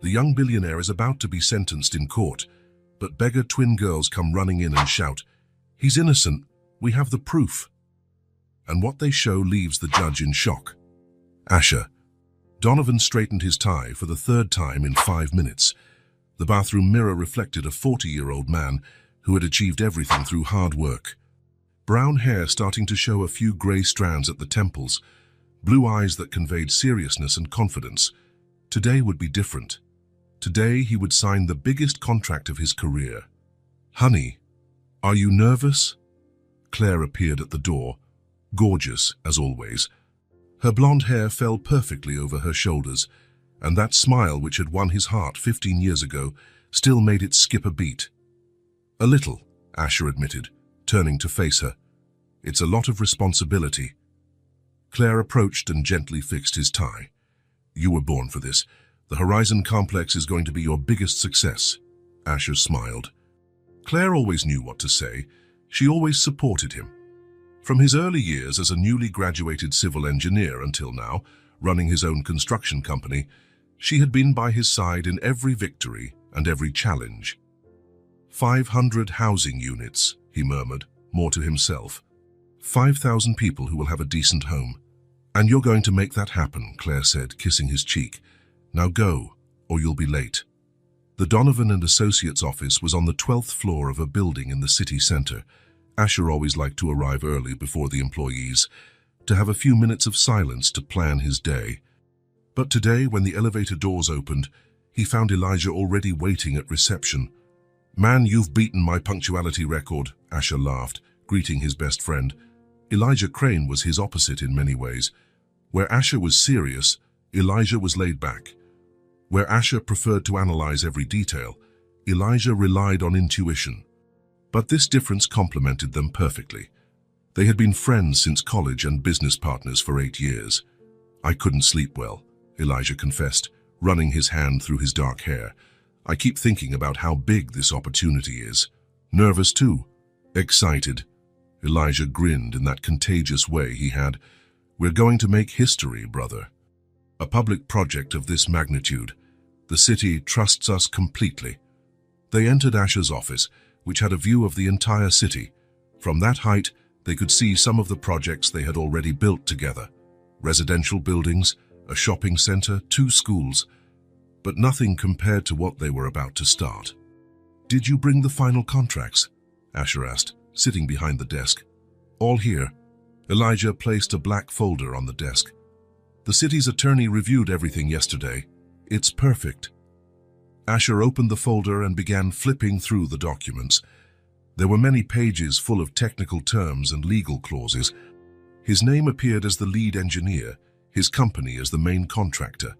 The young billionaire is about to be sentenced in court, but Beggar twin girls come running in and shout, "He's innocent, we have the proof." And what they show leaves the judge in shock. Asher. Donovan straightened his tie for the third time in 5 minutes. The bathroom mirror reflected a 40-year-old man who had achieved everything through hard work. Brown hair starting to show a few grey strands at the temples, blue eyes that conveyed seriousness and confidence. Today would be different. Today he would sign the biggest contract of his career. "Honey, are you nervous?" Claire appeared at the door, gorgeous as always. Her blonde hair fell perfectly over her shoulders, and that smile which had won his heart 15 years ago still made it skip a beat. "A little," Asher admitted, turning to face her. "It's a lot of responsibility." Claire approached and gently fixed his tie. "You were born for this. The Horizon Complex is going to be your biggest success." Asher smiled. Claire always knew what to say. She always supported him. From his early years as a newly graduated civil engineer until now, running his own construction company, she had been by his side in every victory and every challenge. 500 housing units, he murmured, more to himself. 5,000 people who will have a decent home. "And you're going to make that happen," Claire said, kissing his cheek. "Now go, or you'll be late." The Donovan and Associates office was on the 12th floor of a building in the city center. Asher always liked to arrive early before the employees, to have a few minutes of silence to plan his day. But today, when the elevator doors opened, he found Elijah already waiting at reception. "Man, you've beaten my punctuality record," Asher laughed, greeting his best friend. Elijah Crane was his opposite in many ways. Where Asher was serious, Elijah was laid back. Where Asher preferred to analyze every detail, Elijah relied on intuition. But this difference complemented them perfectly. They had been friends since college and business partners for 8 years. "I couldn't sleep well," Elijah confessed, running his hand through his dark hair. "I keep thinking about how big this opportunity is." "Nervous too." "Excited." Elijah grinned in that contagious way he had. "We're going to make history, brother. A public project of this magnitude. The city trusts us completely." They entered Asher's office, which had a view of the entire city. From that height, they could see some of the projects they had already built together. Residential buildings, a shopping center, 2 schools, but nothing compared to what they were about to start. "Did you bring the final contracts?" Asher asked, sitting behind the desk. "All here." Elijah placed a black folder on the desk. "The city's attorney reviewed everything yesterday. It's perfect." Asher opened the folder and began flipping through the documents. There were many pages full of technical terms and legal clauses. His name appeared as the lead engineer, his company as the main contractor.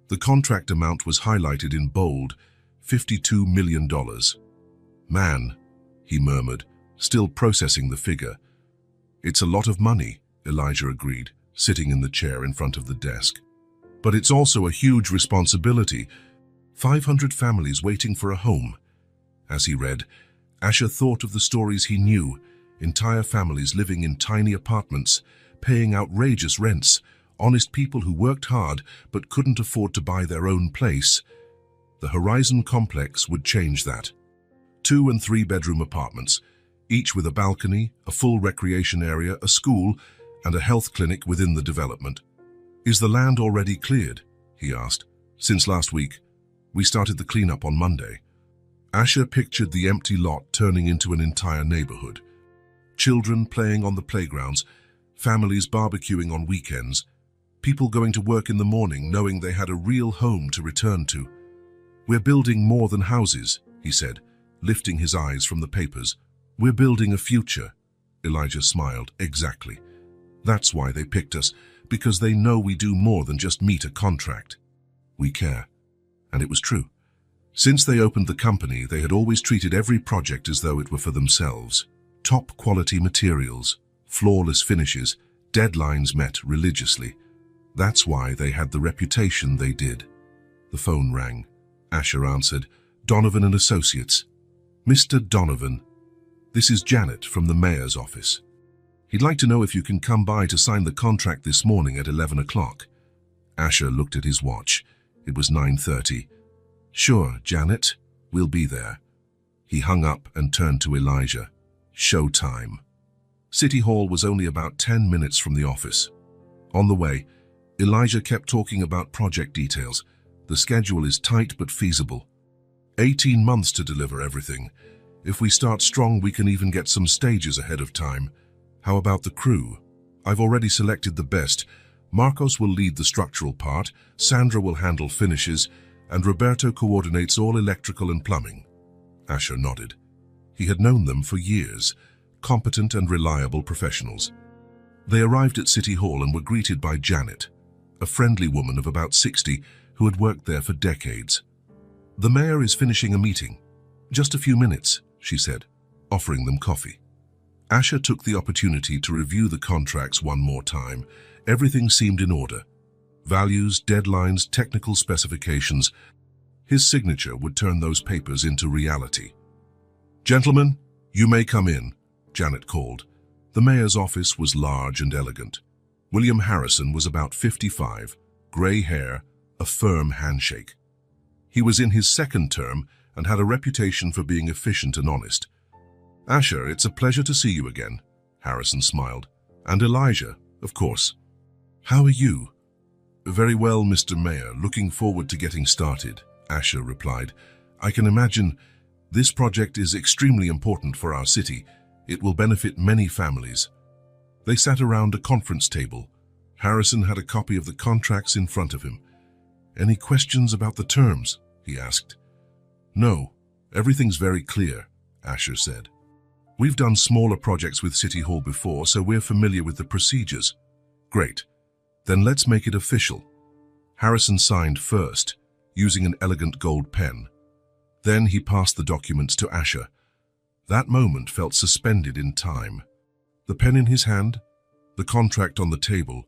The contract amount was highlighted in bold, $52 million. "Man," he murmured, still processing the figure. "It's a lot of money," Elijah agreed, sitting in the chair in front of the desk. "But it's also a huge responsibility. 500 families waiting for a home." As he read, Asher thought of the stories he knew, entire families living in tiny apartments, paying outrageous rents, honest people who worked hard but couldn't afford to buy their own place. The Horizon Complex would change that. 2- and 3-bedroom apartments, each with a balcony, a full recreation area, a school, and a health clinic within the development. "Is the land already cleared?" he asked. "Since last week. We started the cleanup on Monday." Asher pictured the empty lot turning into an entire neighborhood. Children playing on the playgrounds, families barbecuing on weekends, people going to work in the morning knowing they had a real home to return to. "We're building more than houses," he said, lifting his eyes from the papers. "We're building a future." Elijah smiled. "Exactly. That's why they picked us, because they know we do more than just meet a contract. We care." And it was true. Since they opened the company, they had always treated every project as though it were for themselves. Top quality materials, flawless finishes, deadlines met religiously. That's why they had the reputation they did. The phone rang. Asher answered. "Donovan and Associates." "Mr. Donovan, this is Janet from the mayor's office. He'd like to know if you can come by to sign the contract this morning at 11 o'clock. Asher looked at his watch. It was 9:30. Sure, Janet, we'll be there. He hung up and turned to Elijah. Show time. City Hall was only about 10 minutes from the office. On the way, Elijah kept talking about project details. The schedule is tight but feasible. 18 months to deliver everything. If we start strong, we can even get some stages ahead of time. How about the crew? I've already selected the best. Marcos will lead the structural part, Sandra will handle finishes, and Roberto coordinates all electrical and plumbing. Asher nodded. He had known them for years, competent and reliable professionals. They arrived at City Hall and were greeted by Janet, a friendly woman of about 60 who had worked there for decades. The mayor is finishing a meeting. Just a few minutes, she said, offering them coffee. Asher took the opportunity to review the contracts one more time. Everything seemed in order. Values, deadlines, technical specifications. His signature would turn those papers into reality. Gentlemen, you may come in, Janet called. The mayor's office was large and elegant. William Harrison was about 55, gray hair, a firm handshake. He was in his second term and had a reputation for being efficient and honest. Asher, it's a pleasure to see you again, Harrison smiled. And Elijah, of course. How are you? Very well, Mr. Mayor. Looking forward to getting started, Asher replied. I can imagine this project is extremely important for our city. It will benefit many families. They sat around a conference table. Harrison had a copy of the contracts in front of him. Any questions about the terms? He asked. No, everything's very clear, Asher said. We've done smaller projects with City Hall before, so we're familiar with the procedures. Great. Then let's make it official. Harrison signed first, using an elegant gold pen. Then he passed the documents to Asher. That moment felt suspended in time. The pen in his hand, the contract on the table,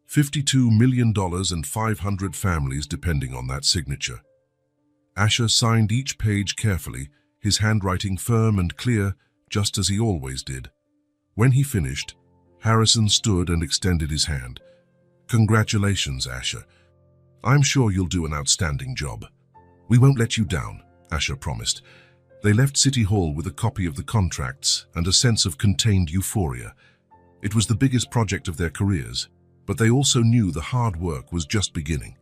$52 million and 500 families depending on that signature. Asher signed each page carefully, his handwriting firm and clear, just as he always did. When he finished, Harrison stood and extended his hand. Congratulations, Asher. I'm sure you'll do an outstanding job. We won't let you down, Asher promised. They left City Hall with a copy of the contracts and a sense of contained euphoria. It was the biggest project of their careers, but they also knew the hard work was just beginning.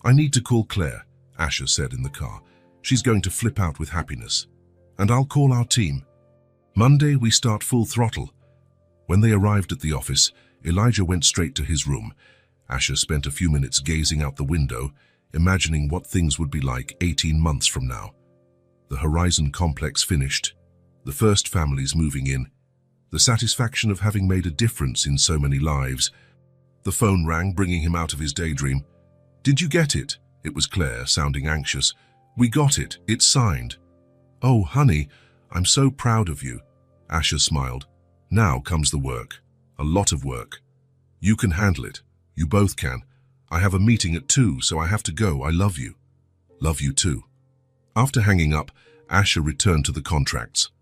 I need to call Claire, Asher said in the car. She's going to flip out with happiness. And I'll call our team. Monday, we start full throttle. When they arrived at the office, Elijah went straight to his room. Asher spent a few minutes gazing out the window, imagining what things would be like 18 months from now. The Horizon complex finished, the first families moving in, the satisfaction of having made a difference in so many lives. The phone rang, bringing him out of his daydream. Did you get it? It was Claire, sounding anxious. We got it. It's signed. Oh, honey, I'm so proud of you. Asher smiled. Now comes the work. A lot of work. You can handle it. You both can. I have a meeting at 2, so I have to go. I love you. Love you too. After hanging up, Asher returned to the contracts.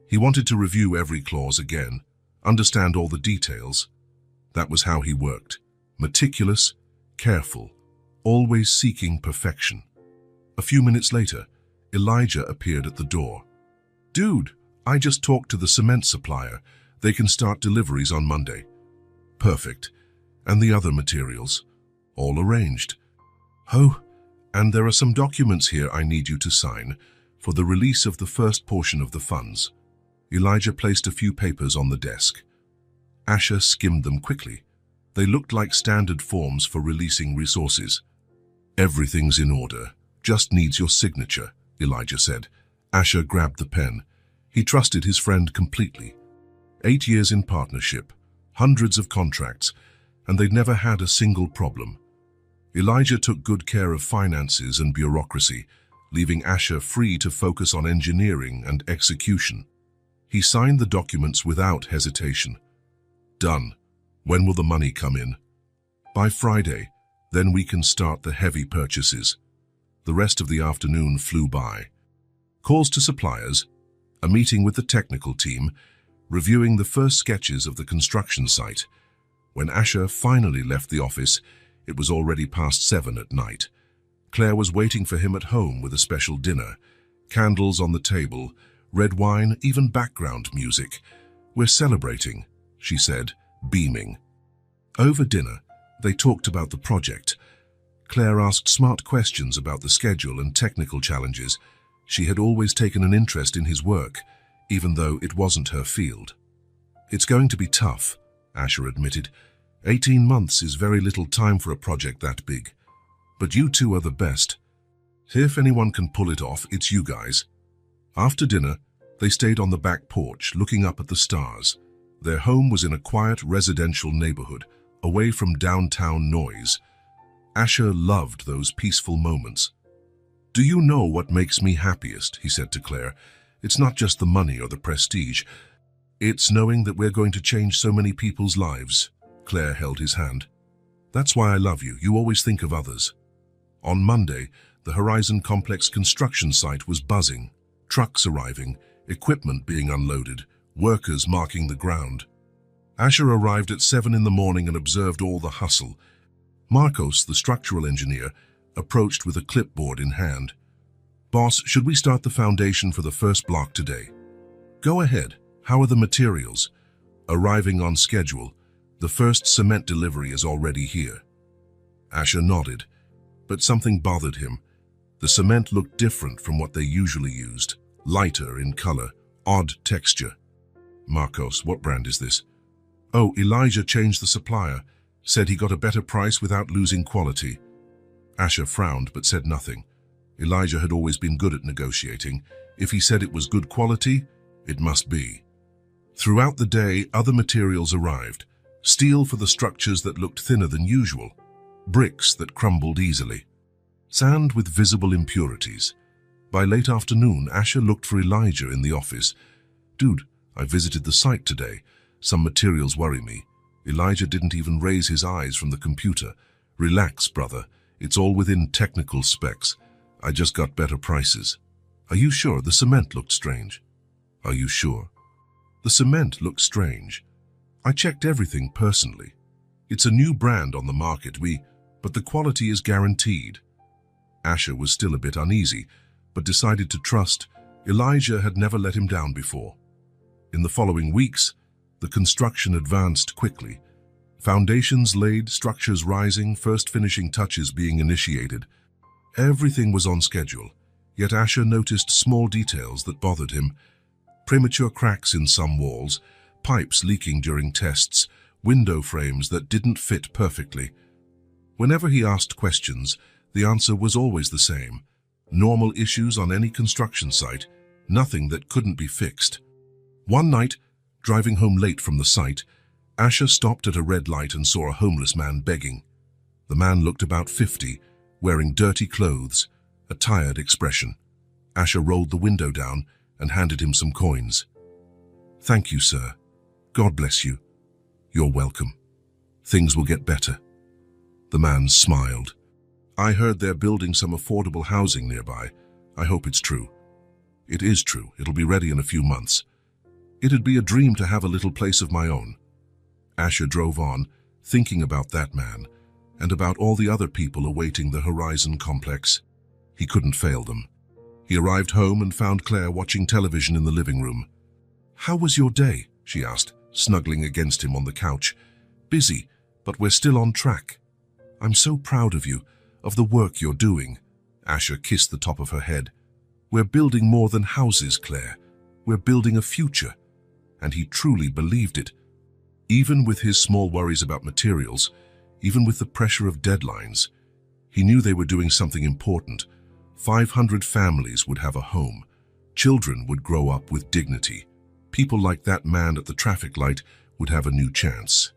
He wanted to review every clause again, understand all the details. That was how he worked. Meticulous, careful, always seeking perfection. A few minutes later, Elijah appeared at the door. Dude, I just talked to the cement supplier. They can start deliveries on Monday. Perfect. And the other materials? All arranged. Oh, and there are some documents here I need you to sign for the release of the first portion of the funds. Elijah placed a few papers on the desk. Asher skimmed them quickly. They looked like standard forms for releasing resources. Everything's in order. Just needs your signature, Elijah said. Asher grabbed the pen. He trusted his friend completely. 8 years in partnership, hundreds of contracts, and they'd never had a single problem. Elijah took good care of finances and bureaucracy, leaving Asher free to focus on engineering and execution. He signed the documents without hesitation. Done. When will the money come in? By Friday. Then we can start the heavy purchases. The rest of the afternoon flew by. Calls to suppliers, a meeting with the technical team, reviewing the first sketches of the construction site. When Asher finally left the office, it was already past 7 at night. Claire was waiting for him at home with a special dinner. Candles on the table, red wine, even background music. "We're celebrating," she said, beaming. Over dinner, they talked about the project. Claire asked smart questions about the schedule and technical challenges. She had always taken an interest in his work, even though it wasn't her field. "It's going to be tough," Asher admitted. 18 months is very little time for a project that big. "But you two are the best. If anyone can pull it off, it's you guys." After dinner, they stayed on the back porch, looking up at the stars. Their home was in a quiet residential neighborhood, away from downtown noise. Asher loved those peaceful moments. "Do you know what makes me happiest?" he said to Claire. "It's not just the money or the prestige. It's knowing that we're going to change so many people's lives." Claire held his hand. "That's why I love you. You always think of others." On Monday, the Horizon Complex construction site was buzzing. Trucks arriving, equipment being unloaded, workers marking the ground. Asher arrived at 7 in the morning and observed all the hustle. Marcos, the structural engineer, approached with a clipboard in hand. "Boss, should we start the foundation for the first block today?" "Go ahead. How are the materials?" "Arriving on schedule. The first cement delivery is already here." Asher nodded, but something bothered him. The cement looked different from what they usually used. Lighter in color, odd texture. "Marcos, what brand is this?" "Oh, Elijah changed the supplier. Said he got a better price without losing quality." Asher frowned but said nothing. Elijah had always been good at negotiating. If he said it was good quality, it must be. Throughout the day, other materials arrived. Steel for the structures that looked thinner than usual. Bricks that crumbled easily. Sand with visible impurities. By late afternoon, Asher looked for Elijah in the office. "Dude, I visited the site today. Some materials worry me." Elijah didn't even raise his eyes from the computer. "Relax, brother. It's all within technical specs. I just got better prices." "Are you sure? The cement looked strange." "Are you sure?" "The cement looked strange. I checked everything personally. It's a new brand on the market, but the quality is guaranteed." Asher was still a bit uneasy, but decided to trust. Elijah had never let him down before. In the following weeks, the construction advanced quickly. Foundations laid, structures rising, first finishing touches being initiated. Everything was on schedule, yet Asher noticed small details that bothered him. Premature cracks in some walls, pipes leaking during tests, window frames that didn't fit perfectly. Whenever he asked questions, the answer was always the same. Normal issues on any construction site, nothing that couldn't be fixed. One night, driving home late from the site, Asher stopped at a red light and saw a homeless man begging. The man looked about 50, wearing dirty clothes, a tired expression. Asher rolled the window down and handed him some coins. "Thank you, sir. God bless you." "You're welcome. Things will get better." The man smiled. "I heard they're building some affordable housing nearby. I hope it's true." "It is true. It'll be ready in a few months." "It'd be a dream to have a little place of my own." Asher drove on, thinking about that man, and about all the other people awaiting the Horizon Complex. He couldn't fail them. He arrived home and found Claire watching television in the living room. "How was your day?" she asked, snuggling against him on the couch. "Busy, but we're still on track." "I'm so proud of you, of the work you're doing." Asher kissed the top of her head. "We're building more than houses, Claire. We're building a future." And he truly believed it. Even with his small worries about materials, even with the pressure of deadlines, he knew they were doing something important. 500 families would have a home. Children would grow up with dignity. People like that man at the traffic light would have a new chance.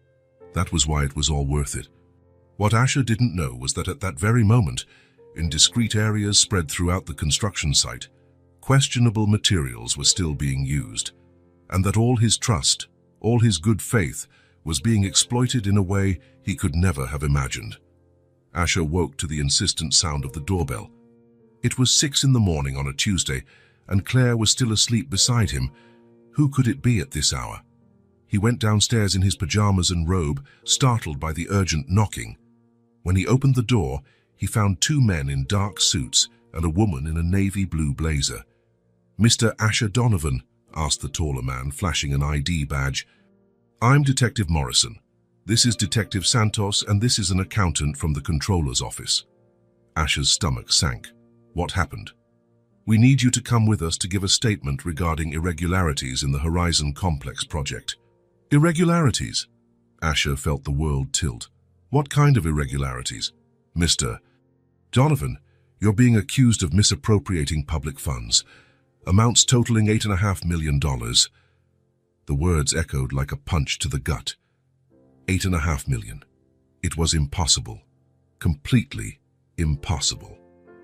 That was why it was all worth it. What Asher didn't know was that at that very moment, in discrete areas spread throughout the construction site, questionable materials were still being used, and that all his trust, all his good faith, was being exploited in a way he could never have imagined. Asher woke to the insistent sound of the doorbell. It was 6 in the morning on a Tuesday, and Claire was still asleep beside him. Who could it be at this hour? He went downstairs in his pajamas and robe, startled by the urgent knocking. When he opened the door, he found two men in dark suits and a woman in a navy blue blazer. "Mr. Asher Donovan?" asked the taller man, flashing an ID badge. "I'm Detective Morrison. This is Detective Santos, and this is an accountant from the Controller's office." Asher's stomach sank. "What happened?" "We need you to come with us to give a statement regarding irregularities in the Horizon Complex project." "Irregularities?" Asher felt the world tilt. "What kind of irregularities?" "Mr. Donovan, you're being accused of misappropriating public funds. Amounts totaling $8.5 million. The words echoed like a punch to the gut. $8.5 million. It was impossible. Completely impossible.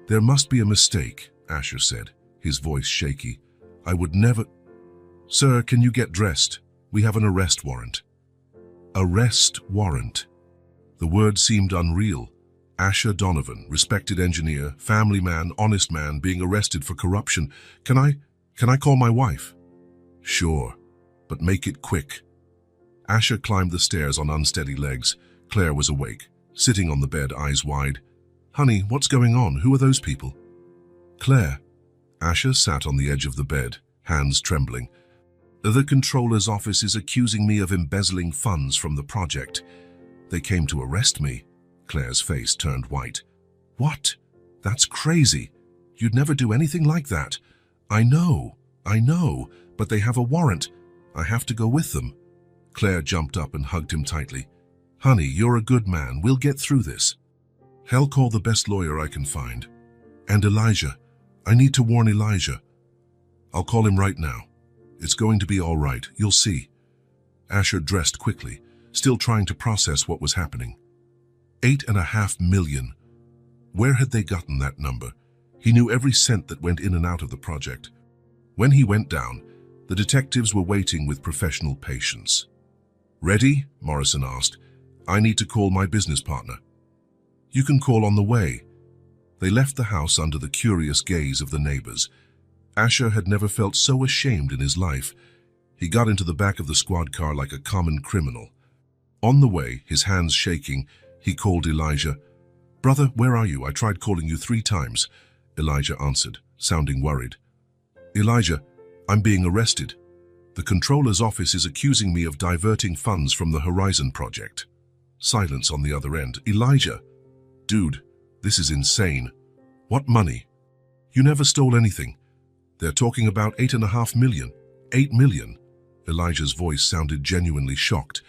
"There must be a mistake," Asher said, his voice shaky. "I would never—" "Sir, can you get dressed? We have an arrest warrant." Arrest warrant. The word seemed unreal. Asher Donovan, respected engineer, family man, honest man, being arrested for corruption. Can I call my wife?" "Sure, but make it quick." Asher climbed the stairs on unsteady legs. Claire was awake, sitting on the bed, eyes wide. "Honey, what's going on? Who are those people?" "Claire." Asher sat on the edge of the bed, hands trembling. "The Controller's office is accusing me of embezzling funds from the project. They came to arrest me." Claire's face turned white. "What? That's crazy. You'd never do anything like that." I know, but they have a warrant. I have to go with them." Claire jumped up and hugged him tightly. "Honey, you're a good man. We'll get through this. I'll call the best lawyer I can find. And Elijah. I need to warn Elijah. I'll call him right now. It's going to be all right. You'll see." Asher dressed quickly, still trying to process what was happening. $8.5 million. Where had they gotten that number? He knew every cent that went in and out of the project. When he went down, the detectives were waiting with professional patience. "Ready?" Morrison asked. "I need to call my business partner." "You can call on the way." They left the house under the curious gaze of the neighbors. Asher had never felt so ashamed in his life. He got into the back of the squad car like a common criminal. On the way, his hands shaking, he called Elijah. "Brother, where are you? I tried calling you 3 times. Elijah answered, sounding worried. "Elijah, I'm being arrested. The Controller's office is accusing me of diverting funds from the Horizon project." Silence on the other end. "Elijah, dude, this is insane. What money? You never stole anything. They're talking about $8.5 million. $8 million. Elijah's voice sounded genuinely shocked.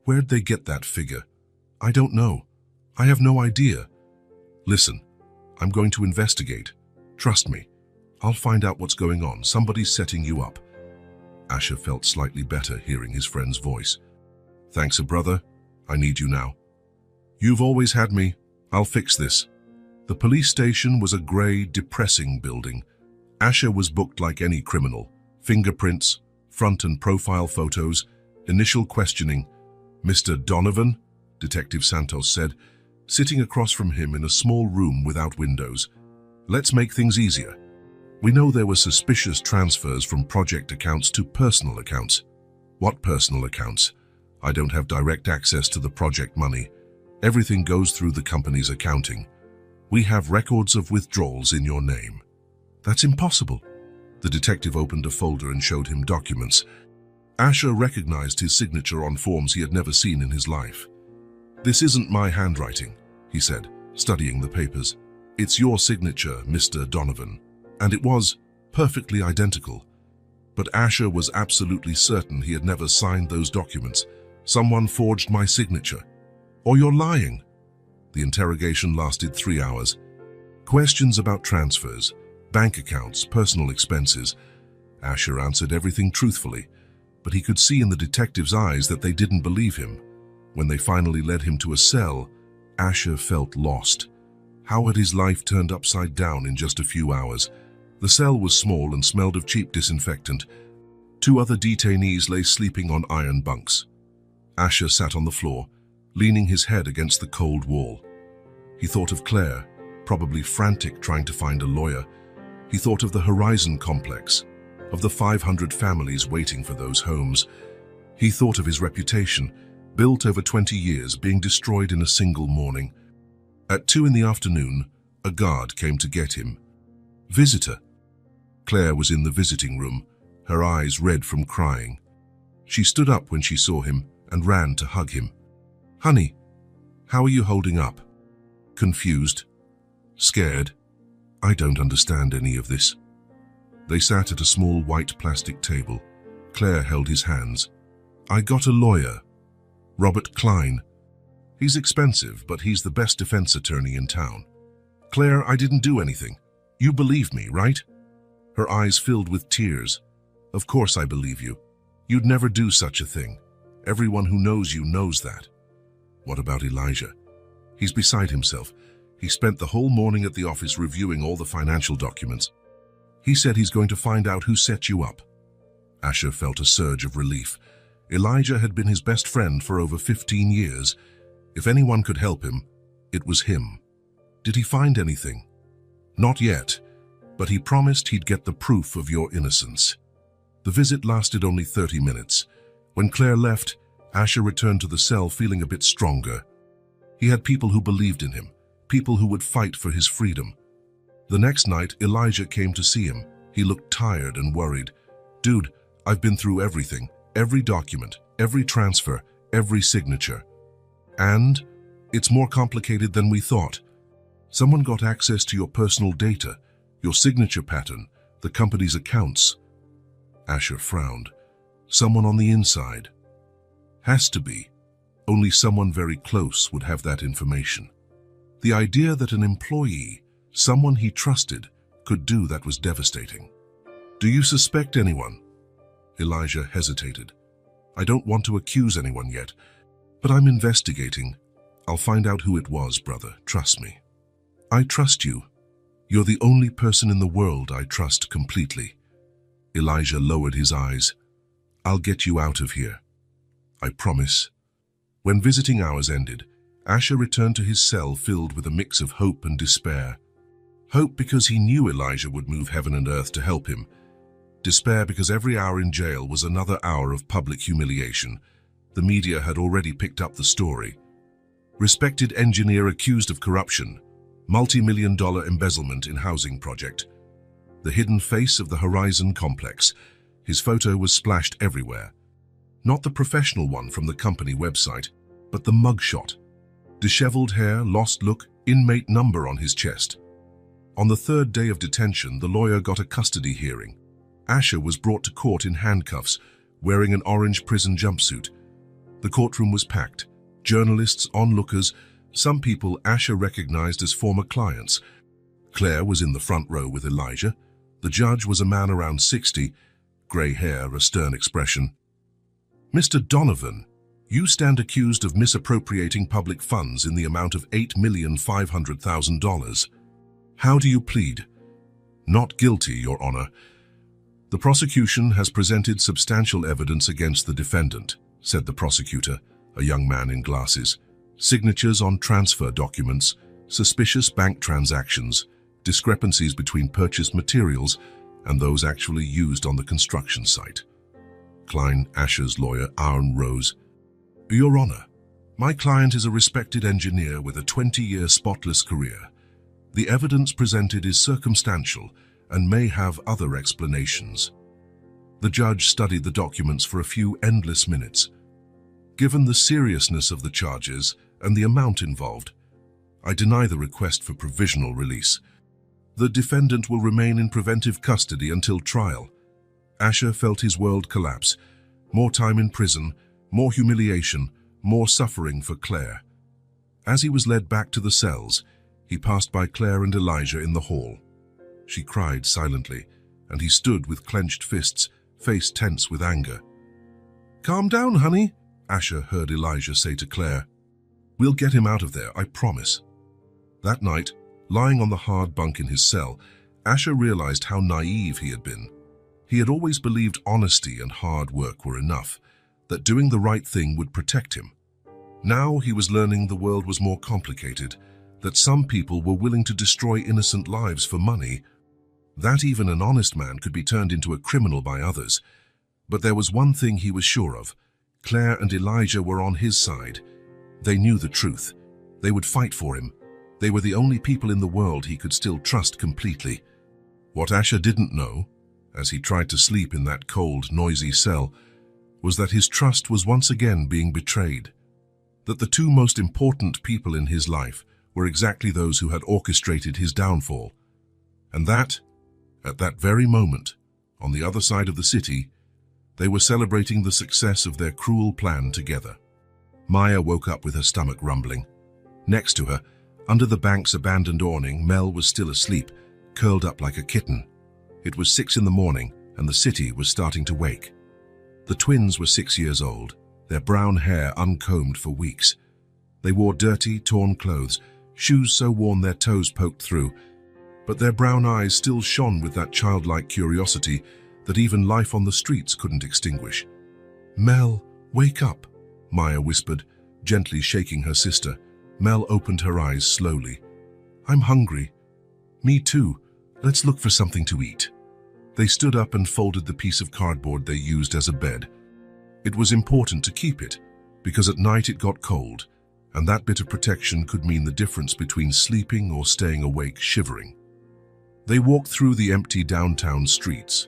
"Where'd they get that figure?" "I don't know. I have no idea." "Listen, I'm going to investigate. Trust me. I'll find out what's going on. Somebody's setting you up." Asher felt slightly better hearing his friend's voice. "Thanks, brother. I need you now." "You've always had me. I'll fix this." The police station was a gray, depressing building. Asher was booked like any criminal. Fingerprints, front and profile photos, initial questioning. "Mr. Donovan?" Detective Santos said, sitting across from him in a small room without windows. "Let's make things easier. We know there were suspicious transfers from project accounts to personal accounts." "What personal accounts?" "I don't have direct access to the project money. Everything goes through the company's accounting. We have records of withdrawals in your name." "That's impossible." The detective opened a folder and showed him documents. Asher recognized his signature on forms he had never seen in his life. "This isn't my handwriting," he said, studying the papers. "It's your signature, Mr. Donovan." And it was perfectly identical. But Asher was absolutely certain he had never signed those documents. "Someone forged my signature." "Or you're lying." The interrogation lasted 3 hours. Questions about transfers, bank accounts, personal expenses. Asher answered everything truthfully, but he could see in the detective's eyes that they didn't believe him. When they finally led him to a cell, Asher felt lost. How had his life turned upside down in just a few hours? The cell was small and smelled of cheap disinfectant. 2 other detainees lay sleeping on iron bunks. Asher sat on the floor, leaning his head against the cold wall. He thought of Claire, probably frantic trying to find a lawyer. He thought of the Horizon complex, of the 500 families waiting for those homes. He thought of his reputation, built over 20 years, being destroyed in a single morning. At 2 in the afternoon, a guard came to get him. Visitor. Claire was in the visiting room, her eyes red from crying. She stood up when she saw him and ran to hug him. "Honey, how are you holding up?" "Confused. Scared. I don't understand any of this." They sat at a small white plastic table. Claire held his hands. "I got a lawyer. Robert Klein. He's expensive, but he's the best defense attorney in town." "Claire, I didn't do anything. You believe me, right?" Her eyes filled with tears. "Of course I believe you. You'd never do such a thing. Everyone who knows you knows that." "What about Elijah?" "He's beside himself. He spent the whole morning at the office reviewing all the financial documents. He said he's going to find out who set you up." Asher felt a surge of relief. Elijah had been his best friend for over 15 years. If anyone could help him, it was him. "Did he find anything?" "Not yet, but he promised he'd get the proof of your innocence." The visit lasted only 30 minutes. When Claire left, Asher returned to the cell feeling a bit stronger. He had people who believed in him, people who would fight for his freedom. The next night, Elijah came to see him. He looked tired and worried. "Dude, I've been through everything, every document, every transfer, every signature. And it's more complicated than we thought. Someone got access to your personal data, your signature pattern, the company's accounts." Asher frowned. "Someone on the inside." "Has to be. Only someone very close would have that information." The idea that an employee, someone he trusted, could do that was devastating. "Do you suspect anyone?" Elijah hesitated. "I don't want to accuse anyone yet, but I'm investigating. I'll find out who it was, brother. Trust me." "I trust you. You're the only person in the world I trust completely." Elijah lowered his eyes. "I'll get you out of here. I promise." When visiting hours ended, Asher returned to his cell filled with a mix of hope and despair. Hope because he knew Elijah would move heaven and earth to help him. Despair because every hour in jail was another hour of public humiliation. The media had already picked up the story. Respected engineer accused of corruption, multi-million-dollar embezzlement in housing project. The hidden face of the Horizon complex. His photo was splashed everywhere. Not the professional one from the company website, but the mugshot. Disheveled hair, lost look, inmate number on his chest. On the third day of detention, the lawyer got a custody hearing. Asher was brought to court in handcuffs, wearing an orange prison jumpsuit. The courtroom was packed. Journalists, onlookers, some people Asher recognized as former clients. Claire was in the front row with Elijah. The judge was a man around 60, gray hair, a stern expression. "Mr. Donovan, you stand accused of misappropriating public funds in the amount of $8,500,000. How do you plead?" "Not guilty, Your Honor. The prosecution has presented substantial evidence against the defendant," said the prosecutor, a young man in glasses. "Signatures on transfer documents, suspicious bank transactions, discrepancies between purchased materials and those actually used on the construction site." Klein, Asher's lawyer, Aaron rose. "Your Honor, my client is a respected engineer with a 20-year spotless career. The evidence presented is circumstantial and may have other explanations." The judge studied the documents for a few endless minutes. "Given the seriousness of the charges and the amount involved, I deny the request for provisional release. The defendant will remain in preventive custody until trial." Asher felt his world collapse. More time in prison, more humiliation, more suffering for Claire. As he was led back to the cells, he passed by Claire and Elijah in the hall. She cried silently, and he stood with clenched fists, face tense with anger. "Calm down, honey," Asher heard Elijah say to Claire. "We'll get him out of there, I promise." That night, lying on the hard bunk in his cell, Asher realized how naive he had been. He had always believed honesty and hard work were enough, that doing the right thing would protect him. Now he was learning the world was more complicated, that some people were willing to destroy innocent lives for money, that even an honest man could be turned into a criminal by others. But there was one thing he was sure of. Claire and Elijah were on his side. They knew the truth. They would fight for him. They were the only people in the world he could still trust completely. What Asher didn't know, as he tried to sleep in that cold, noisy cell, was that his trust was once again being betrayed. That the two most important people in his life were exactly those who had orchestrated his downfall. And that, at that very moment, on the other side of the city, they were celebrating the success of their cruel plan together. Maya woke up with her stomach rumbling. Next to her, under the bank's abandoned awning, Mel was still asleep, curled up like a kitten. It was 6 in the morning, and the city was starting to wake. The twins were 6 years old, their brown hair uncombed for weeks. They wore dirty, torn clothes, shoes so worn their toes poked through, but their brown eyes still shone with that childlike curiosity that even life on the streets couldn't extinguish. "Mel, wake up," Maya whispered, gently shaking her sister. Mel opened her eyes slowly. "I'm hungry." "Me too. Let's look for something to eat." They stood up and folded the piece of cardboard they used as a bed. It was important to keep it, because at night it got cold, and that bit of protection could mean the difference between sleeping or staying awake shivering. They walked through the empty downtown streets.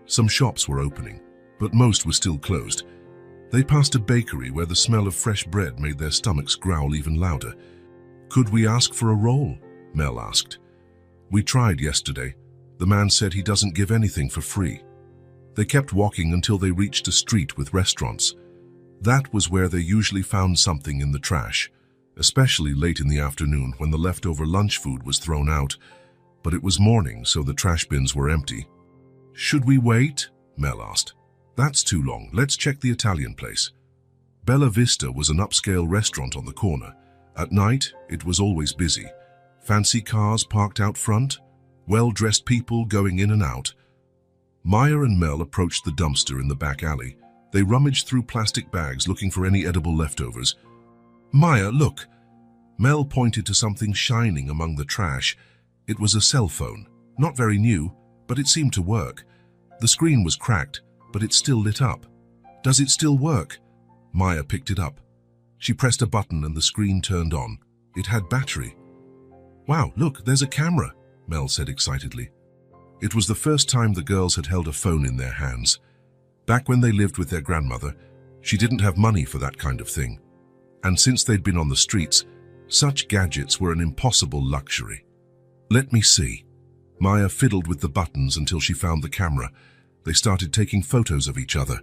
Some shops were opening, but most were still closed. They passed a bakery where the smell of fresh bread made their stomachs growl even louder. "Could we ask for a roll?" Mel asked. "We tried yesterday. The man said he doesn't give anything for free." They kept walking until they reached a street with restaurants. That was where they usually found something in the trash, especially late in the afternoon when the leftover lunch food was thrown out. But it was morning, so the trash bins were empty. "Should we wait?" Mel asked. "That's too long. Let's check the Italian place." Bella Vista was an upscale restaurant on the corner. At night, it was always busy. Fancy cars parked out front, well-dressed people going in and out. Maya and Mel approached the dumpster in the back alley. They rummaged through plastic bags looking for any edible leftovers. "Maya, look!" Mel pointed to something shining among the trash. It was a cell phone, not very new, but it seemed to work. The screen was cracked, but it still lit up. "Does it still work?" Maya picked it up. She pressed a button and the screen turned on. It had battery. "Wow, look, there's a camera," Mel said excitedly. It was the first time the girls had held a phone in their hands. Back when they lived with their grandmother, she didn't have money for that kind of thing. And since they'd been on the streets, such gadgets were an impossible luxury. "Let me see." Maya fiddled with the buttons until she found the camera. They started taking photos of each other.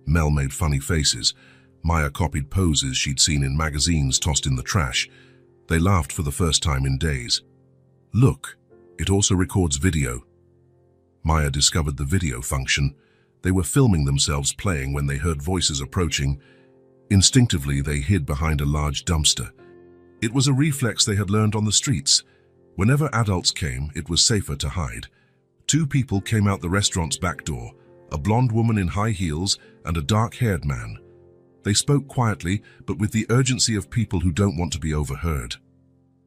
Mel made funny faces. Maya copied poses she'd seen in magazines tossed in the trash. They laughed for the first time in days. "Look, it also records video." Maya discovered the video function. They were filming themselves playing when they heard voices approaching. Instinctively, they hid behind a large dumpster. It was a reflex they had learned on the streets. Whenever adults came, it was safer to hide. 2 people came out the restaurant's back door, a blonde woman in high heels and a dark-haired man. They spoke quietly, but with the urgency of people who don't want to be overheard.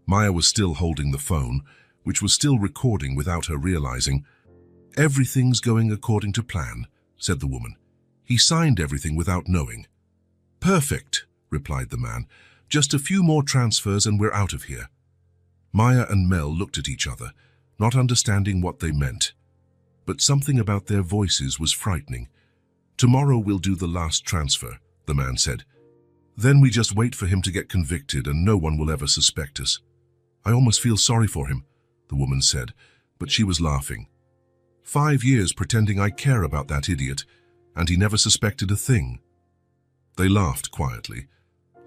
Maya was still holding the phone, which was still recording without her realizing. "Everything's going according to plan," said the woman. "He signed everything without knowing." "Perfect," replied the man. "Just a few more transfers and we're out of here." Maya and Mel looked at each other, not understanding what they meant. But something about their voices was frightening. "Tomorrow we'll do the last transfer," the man said. "Then we just wait for him to get convicted and no one will ever suspect us." "I almost feel sorry for him," the woman said, but she was laughing. 5 years pretending I care about that idiot, and he never suspected a thing." They laughed quietly,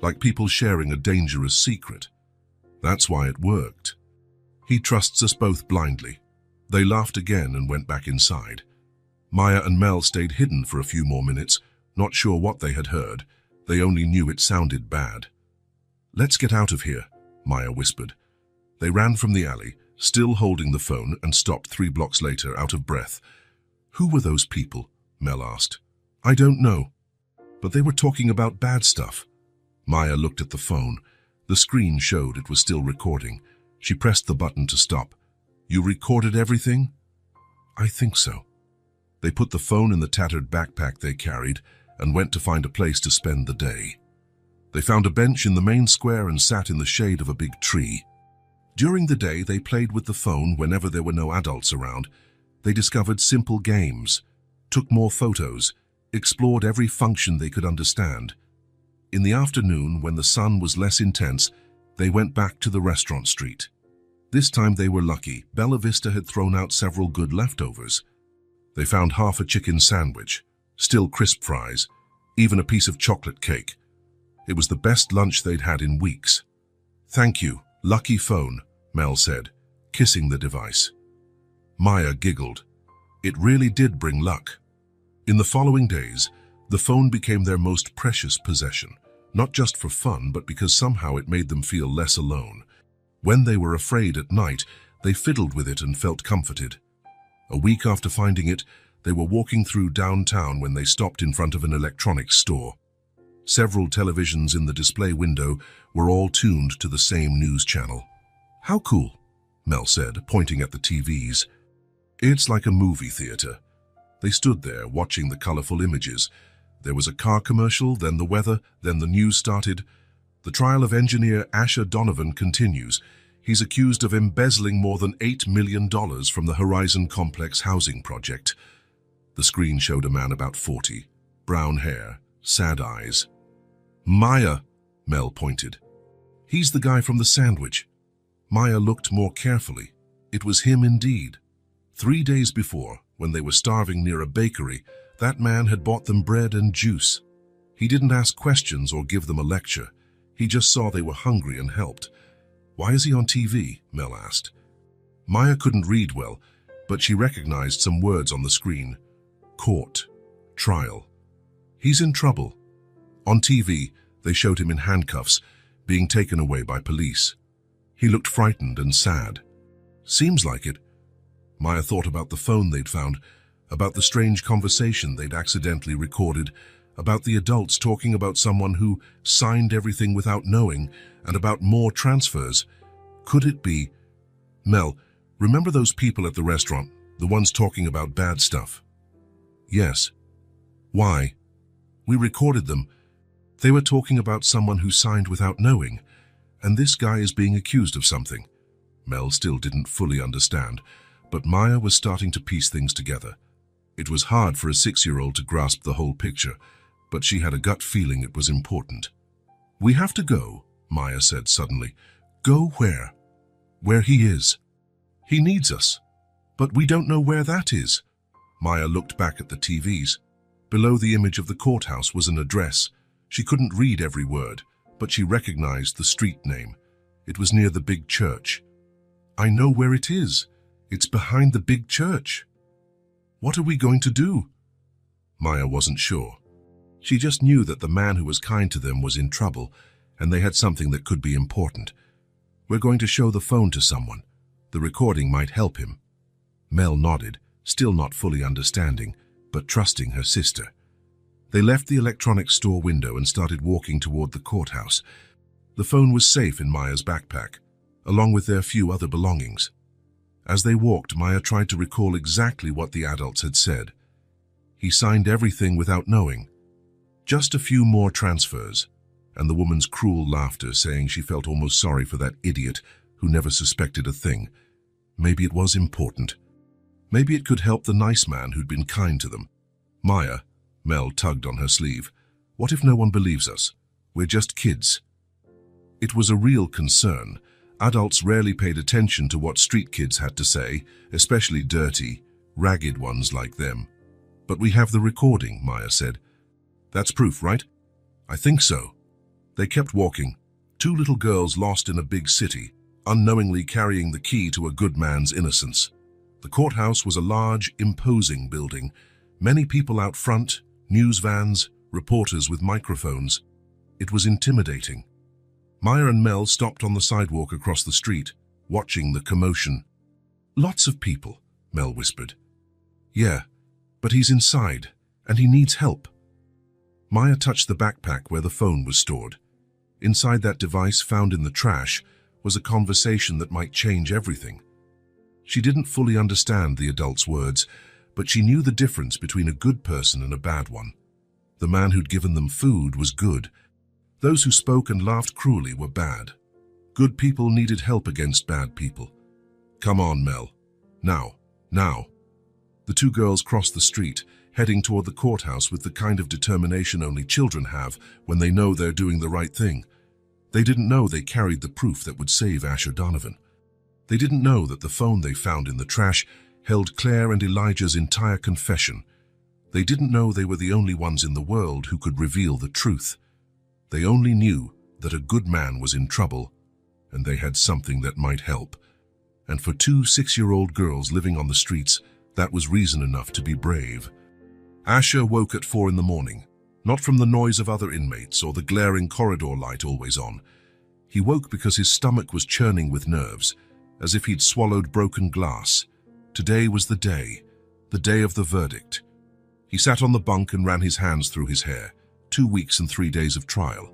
like people sharing a dangerous secret. That's why it worked. "He trusts us both blindly." They laughed again and went back inside. Maya and Mel stayed hidden for a few more minutes, not sure what they had heard. They only knew it sounded bad. "Let's get out of here," Maya whispered. They ran from the alley, still holding the phone, and stopped 3 blocks later, out of breath. "Who were those people?" Mel asked. "I don't know. But they were talking about bad stuff." Maya looked at the phone. The screen showed it was still recording. She pressed the button to stop. "You recorded everything?" "I think so." They put the phone in the tattered backpack they carried and went to find a place to spend the day. They found a bench in the main square and sat in the shade of a big tree. During the day, they played with the phone whenever there were no adults around. They discovered simple games, took more photos, explored every function they could understand. In the afternoon, when the sun was less intense, they went back to the restaurant street. This time they were lucky. Bella Vista had thrown out several good leftovers. They found half a chicken sandwich, still crisp fries, even a piece of chocolate cake. It was the best lunch they'd had in weeks. "Thank you, lucky phone," Mel said, kissing the device. Maya giggled. It really did bring luck. In the following days, the phone became their most precious possession, not just for fun, but because somehow it made them feel less alone. When they were afraid at night, they fiddled with it and felt comforted. A week after finding it, they were walking through downtown when they stopped in front of an electronics store. Several televisions in the display window were all tuned to the same news channel. "How cool," Mel said, pointing at the TVs. "It's like a movie theater." They stood there, watching the colorful images. There was a car commercial, then the weather, then the news started. The trial of engineer Asher Donovan continues. He's accused of embezzling more than $8 million from the Horizon Complex housing project. The screen showed a man about 40, brown hair, sad eyes. "Maya," Mel pointed. "He's the guy from the sandwich." Maya looked more carefully. It was him indeed. 3 days before, when they were starving near a bakery, that man had bought them bread and juice. He didn't ask questions or give them a lecture. He just saw they were hungry and helped. "Why is he on TV?" Mel asked. Maya couldn't read well, but she recognized some words on the screen. Court. Trial. "He's in trouble." On TV, they showed him in handcuffs, being taken away by police. He looked frightened and sad. "Seems like it." Maya thought about the phone they'd found, about the strange conversation they'd accidentally recorded, about the adults talking about someone who signed everything without knowing, and about more transfers. Could it be? "Mel, remember those people at the restaurant, the ones talking about bad stuff?" "Yes." "Why?" "We recorded them. They were talking about someone who signed without knowing, and this guy is being accused of something." Mel still didn't fully understand, but Maya was starting to piece things together. It was hard for a 6-year-old to grasp the whole picture, but she had a gut feeling it was important. "We have to go," Maya said suddenly. "Go where?" "Where he is. He needs us. But we don't know where that is." Maya looked back at the TVs. Below the image of the courthouse was an address. She couldn't read every word, but she recognized the street name. It was near the big church. "I know where it is. It's behind the big church." "What are we going to do?" Maya wasn't sure. She just knew that the man who was kind to them was in trouble, and they had something that could be important. "We're going to show the phone to someone. The recording might help him." Mel nodded, still not fully understanding, but trusting her sister. They left the electronics store window and started walking toward the courthouse. The phone was safe in Maya's backpack, along with their few other belongings. As they walked, Maya tried to recall exactly what the adults had said. He signed everything without knowing. Just a few more transfers, and the woman's cruel laughter, saying she felt almost sorry for that idiot who never suspected a thing. Maybe it was important. Maybe it could help the nice man who'd been kind to them. "Maya," Mel tugged on her sleeve, "what if no one believes us? We're just kids." It was a real concern. Adults rarely paid attention to what street kids had to say, especially dirty, ragged ones like them. "But we have the recording," Maya said. "That's proof, right?" "I think so." They kept walking. 2 little girls lost in a big city, unknowingly carrying the key to a good man's innocence. The courthouse was a large, imposing building. Many people out front, news vans, reporters with microphones. It was intimidating. Maya and Mel stopped on the sidewalk across the street, watching the commotion. "Lots of people," Mel whispered. "Yeah, but he's inside, and he needs help." Maya touched the backpack where the phone was stored. Inside that device, found in the trash, was a conversation that might change everything. She didn't fully understand the adult's words, but she knew the difference between a good person and a bad one. The man who'd given them food was good. Those who spoke and laughed cruelly were bad. Good people needed help against bad people. Come on, Mel. Now, now. The two girls crossed the street, heading toward the courthouse with the kind of determination only children have when they know they're doing the right thing. They didn't know they carried the proof that would save Asher Donovan. They didn't know that the phone they found in the trash held Claire and Elijah's entire confession. They didn't know they were the only ones in the world who could reveal the truth. They only knew that a good man was in trouble, and they had something that might help. And for two 6-year-old girls living on the streets, that was reason enough to be brave. Asher woke at 4 in the morning, not from the noise of other inmates or the glaring corridor light always on. He woke because his stomach was churning with nerves, as if he'd swallowed broken glass. Today was the day of the verdict. He sat on the bunk and ran his hands through his hair. 2 weeks and 3 days of trial.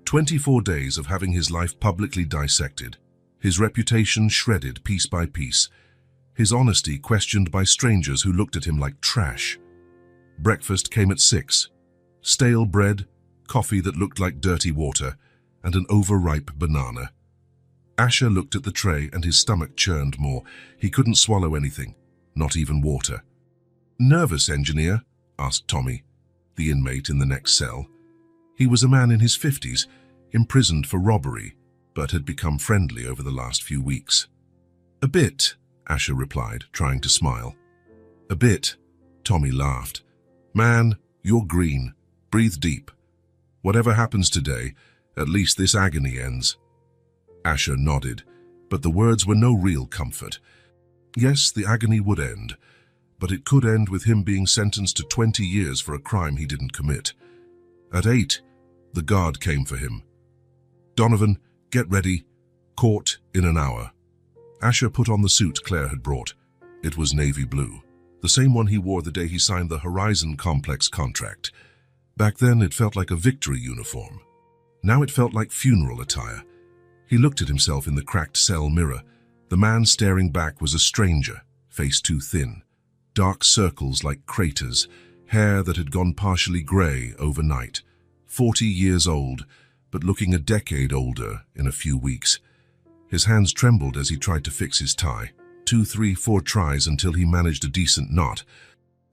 24 days of having his life publicly dissected, his reputation shredded piece by piece, his honesty questioned by strangers who looked at him like trash. Breakfast came at 6. Stale bread, coffee that looked like dirty water, and an overripe banana. Asher looked at the tray and his stomach churned more. He couldn't swallow anything, not even water. "Nervous, engineer?" asked Tommy, the inmate in the next cell. He was a man in his 50s, imprisoned for robbery, but had become friendly over the last few weeks. "A bit," Asher replied, trying to smile. "A bit," Tommy laughed. "Man, you're green. Breathe deep. Whatever happens today, at least this agony ends." Asher nodded, but the words were no real comfort. Yes, the agony would end, but it could end with him being sentenced to 20 years for a crime he didn't commit. At 8, the guard came for him. "Donovan, get ready. Court in an hour." Asher put on the suit Claire had brought. It was navy blue, the same one he wore the day he signed the Horizon Complex contract. Back then it felt like a victory uniform. Now it felt like funeral attire. He looked at himself in the cracked cell mirror. The man staring back was a stranger, face too thin, dark circles like craters, hair that had gone partially grey overnight, 40 years old, but looking a decade older in a few weeks. His hands trembled as he tried to fix his tie. 2, 3, 4 tries until he managed a decent knot.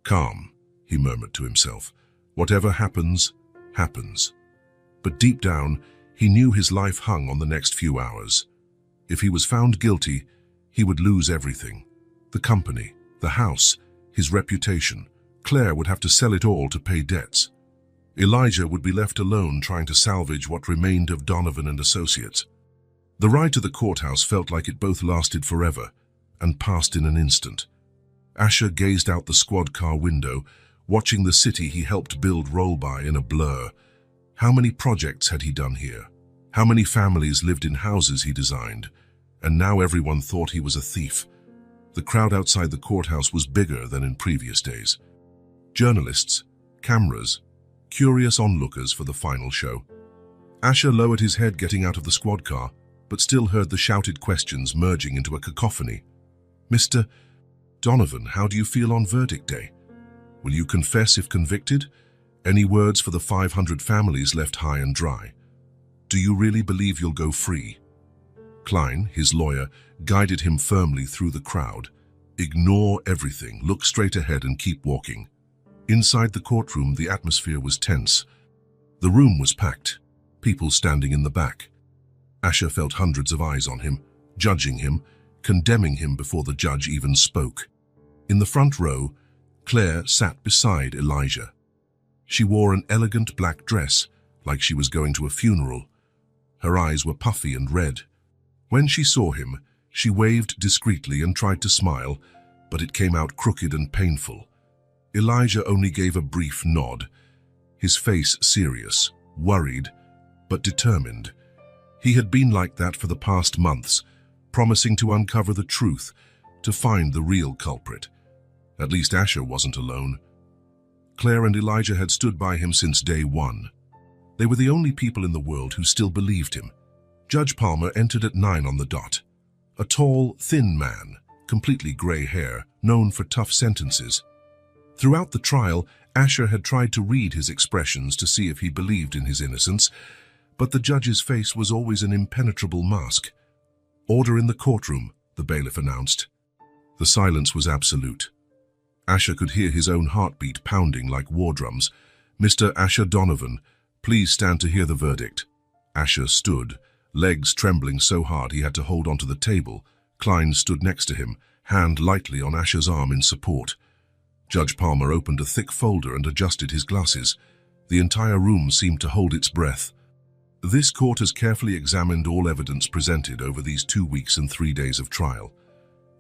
"Calm," he murmured to himself. "Whatever happens, happens." But deep down, he knew his life hung on the next few hours. If he was found guilty, he would lose everything. The company, the house, his reputation. Claire would have to sell it all to pay debts. Elijah would be left alone trying to salvage what remained of Donovan and Associates. The ride to the courthouse felt like it both lasted forever and passed in an instant. Asher gazed out the squad car window, watching the city he helped build roll by in a blur. How many projects had he done here? How many families lived in houses he designed? And now everyone thought he was a thief. The crowd outside the courthouse was bigger than in previous days. Journalists, cameras, curious onlookers for the final show. Asher lowered his head getting out of the squad car, but still heard the shouted questions merging into a cacophony. "Mr. Donovan, how do you feel on verdict day? Will you confess if convicted? Any words for the 500 families left high and dry? Do you really believe you'll go free?" Klein, his lawyer, guided him firmly through the crowd. "Ignore everything, look straight ahead and keep walking." Inside the courtroom, the atmosphere was tense. The room was packed, people standing in the back. Asher felt hundreds of eyes on him, judging him, condemning him before the judge even spoke. In the front row, Claire sat beside Elijah. She wore an elegant black dress, like she was going to a funeral. Her eyes were puffy and red. When she saw him, she waved discreetly and tried to smile, but it came out crooked and painful. Elijah only gave a brief nod, his face serious, worried, but determined. He had been like that for the past months, promising to uncover the truth, to find the real culprit. At least Asher wasn't alone. Claire and Elijah had stood by him since day one. They were the only people in the world who still believed him. Judge Palmer entered at 9 on the dot. A tall, thin man, completely grey hair, known for tough sentences. Throughout the trial, Asher had tried to read his expressions to see if he believed in his innocence, But the judge's face was always an impenetrable mask. "Order in the courtroom," the bailiff announced. The silence was absolute. Asher could hear his own heartbeat pounding like war drums. "Mr. Asher Donovan, please stand to hear the verdict." Asher stood, legs trembling so hard he had to hold onto the table. Klein stood next to him, hand lightly on Asher's arm in support. Judge Palmer opened a thick folder and adjusted his glasses. The entire room seemed to hold its breath. "This court has carefully examined all evidence presented over these 2 weeks and 3 days of trial.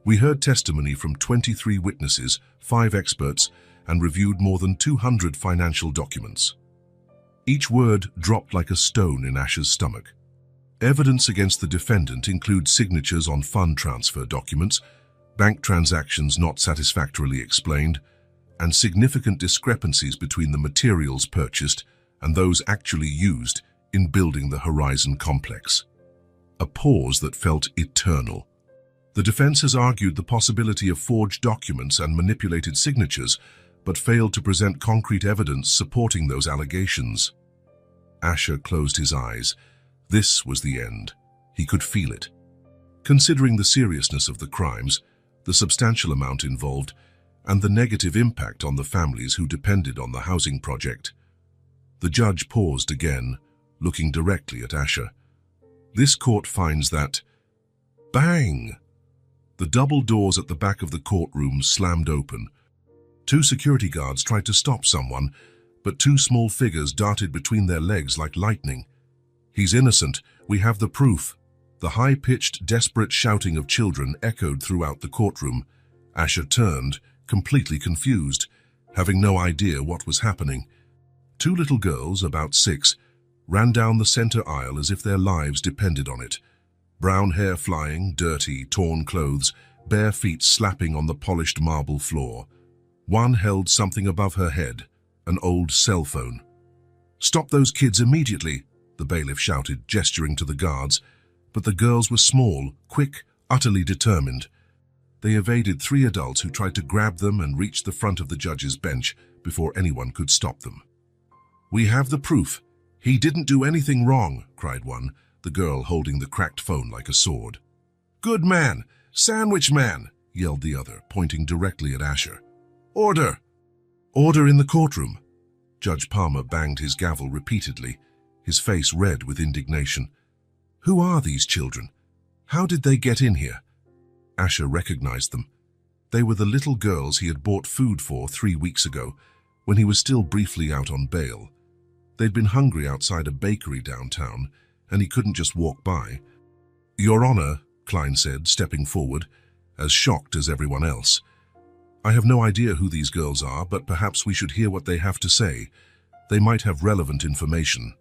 We heard testimony from 23 witnesses, 5 experts, and reviewed more than 200 financial documents." Each word dropped like a stone in Asher's stomach. Evidence against the defendant includes signatures on fund transfer documents, bank transactions not satisfactorily explained, and significant discrepancies between the materials purchased and those actually used in building the Horizon complex. A pause that felt eternal. The defense has argued the possibility of forged documents and manipulated signatures, but failed to present concrete evidence supporting those allegations. Asher closed his eyes. This was the end. He could feel it. Considering the seriousness of the crimes, the substantial amount involved, and the negative impact on the families who depended on the housing project, the judge paused again, looking directly at Asher. "This court finds that..." Bang! The double doors at the back of the courtroom slammed open. 2 security guards tried to stop someone, but 2 small figures darted between their legs like lightning. "He's innocent. We have the proof." The high-pitched, desperate shouting of children echoed throughout the courtroom. Asher turned, completely confused, having no idea what was happening. 2 little girls, about 6, ran down the center aisle as if their lives depended on it. Brown hair flying, dirty, torn clothes, bare feet slapping on the polished marble floor. One held something above her head, an old cell phone. "Stop those kids immediately," the bailiff shouted, gesturing to the guards. But the girls were small, quick, utterly determined. They evaded 3 adults who tried to grab them and reached the front of the judge's bench before anyone could stop them. "We have the proof. He didn't do anything wrong," cried one, the girl holding the cracked phone like a sword. "Good man! Sandwich man!" yelled the other, pointing directly at Asher. "Order! Order in the courtroom!" Judge Palmer banged his gavel repeatedly, his face red with indignation. "Who are these children? How did they get in here?" Asher recognized them. They were the little girls he had bought food for 3 weeks ago, when he was still briefly out on bail. They'd been hungry outside a bakery downtown, and he couldn't just walk by. "Your Honor," Klein said, stepping forward, as shocked as everyone else. "I have no idea who these girls are, but perhaps we should hear what they have to say. They might have relevant information."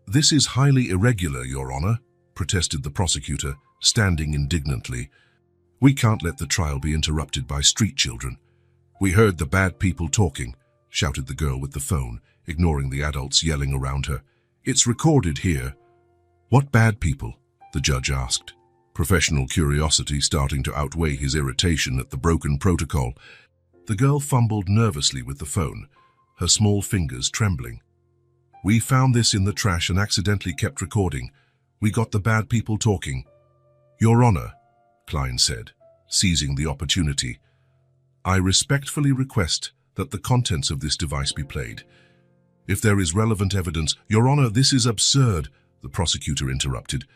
"This is highly irregular, Your Honor," protested the prosecutor, standing indignantly. "We can't let the trial be interrupted by street children." "We heard the bad people talking," shouted the girl with the phone, ignoring the adults yelling around her. "It's recorded here." "What bad people?" the judge asked, professional curiosity starting to outweigh his irritation at the broken protocol. The girl fumbled nervously with the phone, her small fingers trembling. "We found this in the trash and accidentally kept recording. We got the bad people talking." "Your Honor," Klein said, seizing the opportunity, "I respectfully request that the contents of this device be played. If there is relevant evidence..." "Your Honor, this is absurd," the prosecutor interrupted.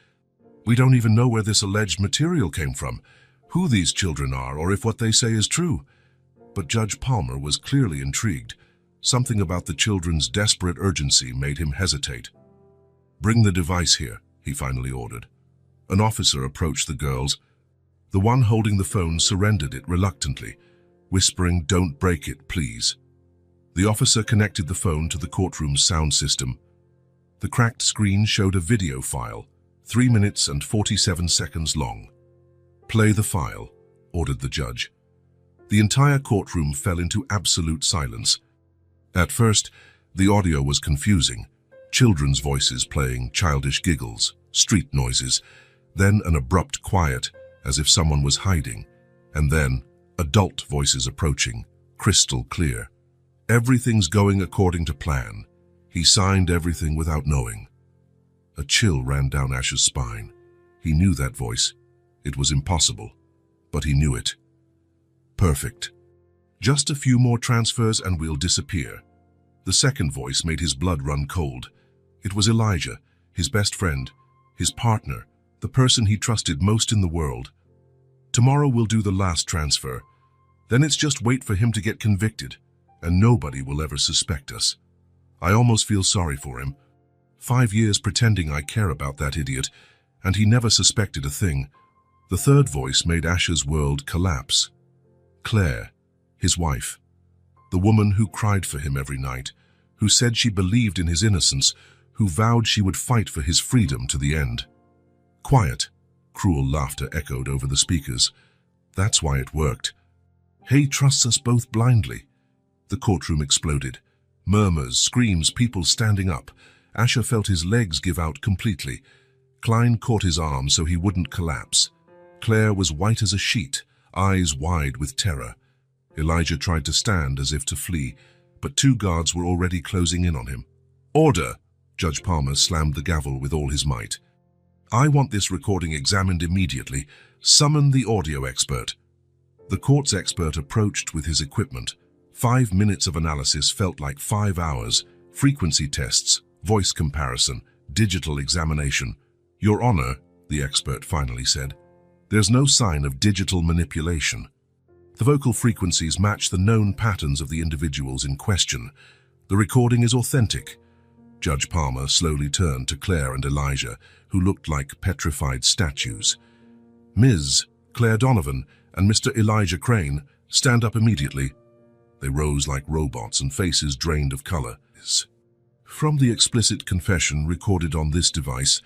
"We don't even know where this alleged material came from, who these children are, or if what they say is true." But Judge Palmer was clearly intrigued. Something about the children's desperate urgency made him hesitate. "Bring the device here," he finally ordered. An officer approached the girls. The one holding the phone surrendered it reluctantly, whispering, "Don't break it, please." The officer connected the phone to the courtroom's sound system. The cracked screen showed a video file, 3 minutes and 47 seconds long. "Play the file," ordered the judge. The entire courtroom fell into absolute silence. At first, the audio was confusing. Children's voices playing, childish giggles, street noises, then an abrupt quiet, as if someone was hiding, and then adult voices approaching, crystal clear. "Everything's going according to plan. He signed everything without knowing." A chill ran down Ash's spine. He knew that voice. It was impossible, but he knew it. Perfect. Just a few more transfers and we'll disappear. The second voice made his blood run cold. It was Elijah, his best friend, his partner, the person he trusted most in the world. Tomorrow we'll do the last transfer. Then it's just wait for him to get convicted, and nobody will ever suspect us. I almost feel sorry for him. 5 years pretending I care about that idiot, and he never suspected a thing. The third voice made Ash's world collapse. Claire, his wife. The woman who cried for him every night, who said she believed in his innocence, who vowed she would fight for his freedom to the end. Quiet, cruel laughter echoed over the speakers. That's why it worked. Hay trusts us both blindly. The courtroom exploded. Murmurs, screams, people standing up. Asher felt his legs give out completely. Klein caught his arm so he wouldn't collapse. Claire was white as a sheet, eyes wide with terror. Elijah tried to stand as if to flee, but 2 guards were already closing in on him. Order! Judge Palmer slammed the gavel with all his might. I want this recording examined immediately. Summon the audio expert. The court's expert approached with his equipment. 5 minutes of analysis felt like 5 hours. Frequency tests, voice comparison, digital examination. Your Honor, the expert finally said, there's no sign of digital manipulation. The vocal frequencies match the known patterns of the individuals in question. The recording is authentic. Judge Palmer slowly turned to Claire and Elijah, who looked like petrified statues. Ms. Claire Donovan and Mr. Elijah Crane, stand up immediately. They rose like robots and faces drained of color. From the explicit confession recorded on this device,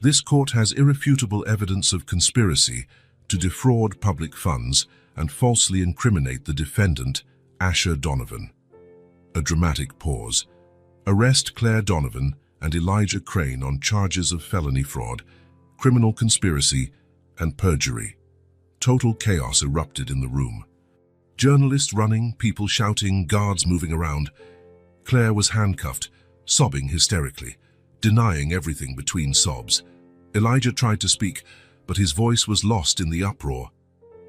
this court has irrefutable evidence of conspiracy to defraud public funds and falsely incriminate the defendant, Asher Donovan. A dramatic pause. Arrest Claire Donovan and Elijah Crane on charges of felony fraud, criminal conspiracy, and perjury. Total chaos erupted in the room. Journalists running, people shouting, guards moving around. Claire was handcuffed, sobbing hysterically, denying everything between sobs. Elijah tried to speak, but his voice was lost in the uproar.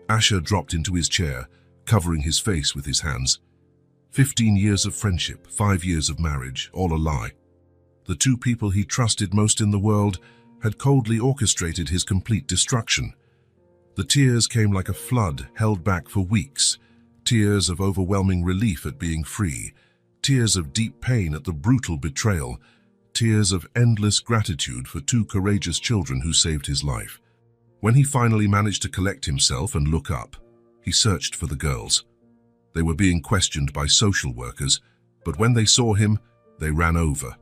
Asher dropped into his chair, covering his face with his hands. 15 years of friendship, 5 years of marriage, all a lie. The 2 people he trusted most in the world had coldly orchestrated his complete destruction. The tears came like a flood, held back for weeks. Tears of overwhelming relief at being free. Tears of deep pain at the brutal betrayal. Tears of endless gratitude for 2 courageous children who saved his life. When he finally managed to collect himself and look up, he searched for the girls. They were being questioned by social workers, but when they saw him, they ran over.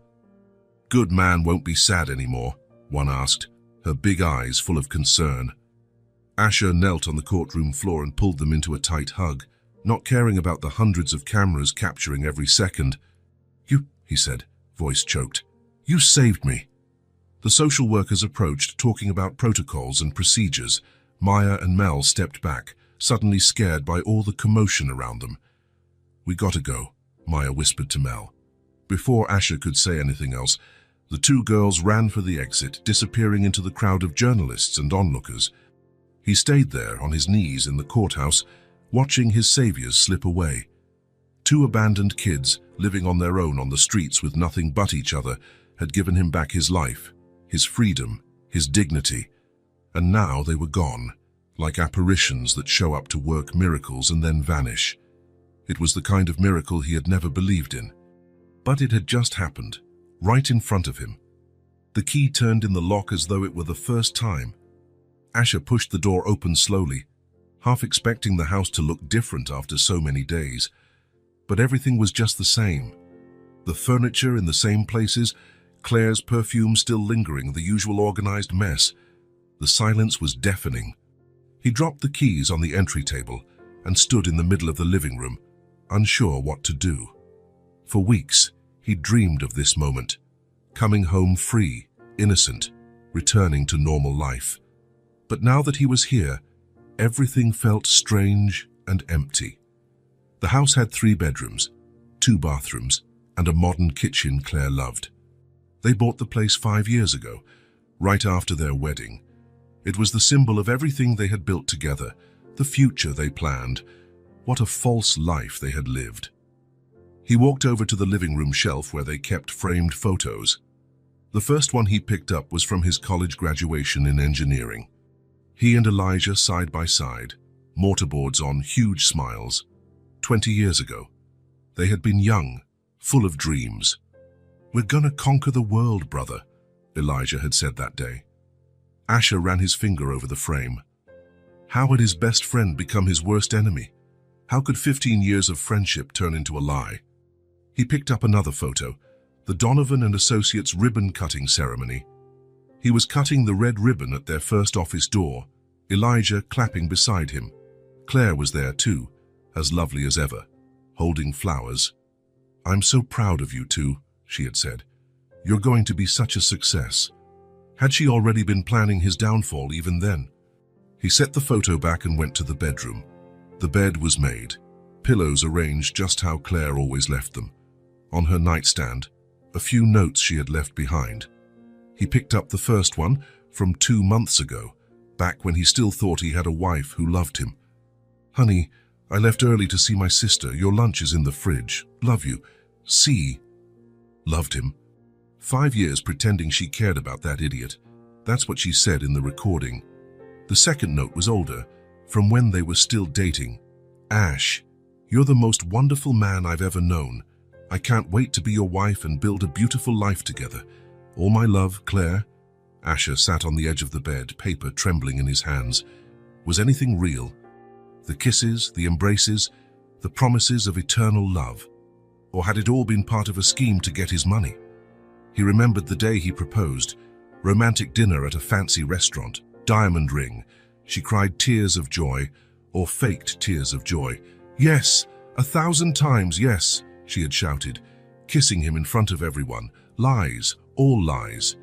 Good man won't be sad anymore, one asked, her big eyes full of concern. Asher knelt on the courtroom floor and pulled them into a tight hug, not caring about the hundreds of cameras capturing every second. You, he said, voice choked. You saved me. The social workers approached, talking about protocols and procedures. Maya and Mel stepped back, suddenly scared by all the commotion around them. We gotta go, Maya whispered to Mel. Before Asher could say anything else, the 2 girls ran for the exit, disappearing into the crowd of journalists and onlookers. He stayed there on his knees in the courthouse, watching his saviors slip away. 2 abandoned kids, living on their own on the streets with nothing but each other, had given him back his life, his freedom, his dignity. And now they were gone, like apparitions that show up to work miracles and then vanish. It was the kind of miracle he had never believed in. But it had just happened, right in front of him. The key turned in the lock as though it were the first time. Asher pushed the door open slowly, half expecting the house to look different after so many days. But everything was just the same. The furniture in the same places, Claire's perfume still lingering, the usual organized mess. The silence was deafening. He dropped the keys on the entry table and stood in the middle of the living room, unsure what to do. For weeks, he dreamed of this moment, coming home free, innocent, returning to normal life. But now that he was here, everything felt strange and empty. The house had 3 bedrooms, 2 bathrooms, and a modern kitchen Claire loved. They bought the place 5 years ago, right after their wedding. It was the symbol of everything they had built together, the future they planned. What a false life they had lived. He walked over to the living room shelf where they kept framed photos. The first one he picked up was from his college graduation in engineering. He and Elijah side by side, mortarboards on, huge smiles. 20 years ago. They had been young, full of dreams. "We're gonna conquer the world, brother," Elijah had said that day. Asher ran his finger over the frame. How had his best friend become his worst enemy? How could 15 years of friendship turn into a lie? He picked up another photo, the Donovan and Associates ribbon-cutting ceremony. He was cutting the red ribbon at their first office door, Elijah clapping beside him. Claire was there too, as lovely as ever, holding flowers. "I'm so proud of you two," she had said. "You're going to be such a success." Had she already been planning his downfall even then? He set the photo back and went to the bedroom. The bed was made, pillows arranged just how Claire always left them. On her nightstand, a few notes she had left behind. He picked up the first one from 2 months ago, back when he still thought he had a wife who loved him. "Honey, I left early to see my sister. Your lunch is in the fridge. Love you. See." Loved him. 5 years pretending she cared about that idiot. That's what she said in the recording. The second note was older, from when they were still dating. "Ash, you're the most wonderful man I've ever known. I can't wait to be your wife and build a beautiful life together. All my love, Claire." Asher sat on the edge of the bed, paper trembling in his hands. Was anything real? The kisses, the embraces, the promises of eternal love? Or had it all been part of a scheme to get his money? He remembered the day he proposed, romantic dinner at a fancy restaurant, diamond ring. She cried tears of joy, or faked tears of joy. "Yes, 1,000 times yes," she had shouted, kissing him in front of everyone. Lies, all lies.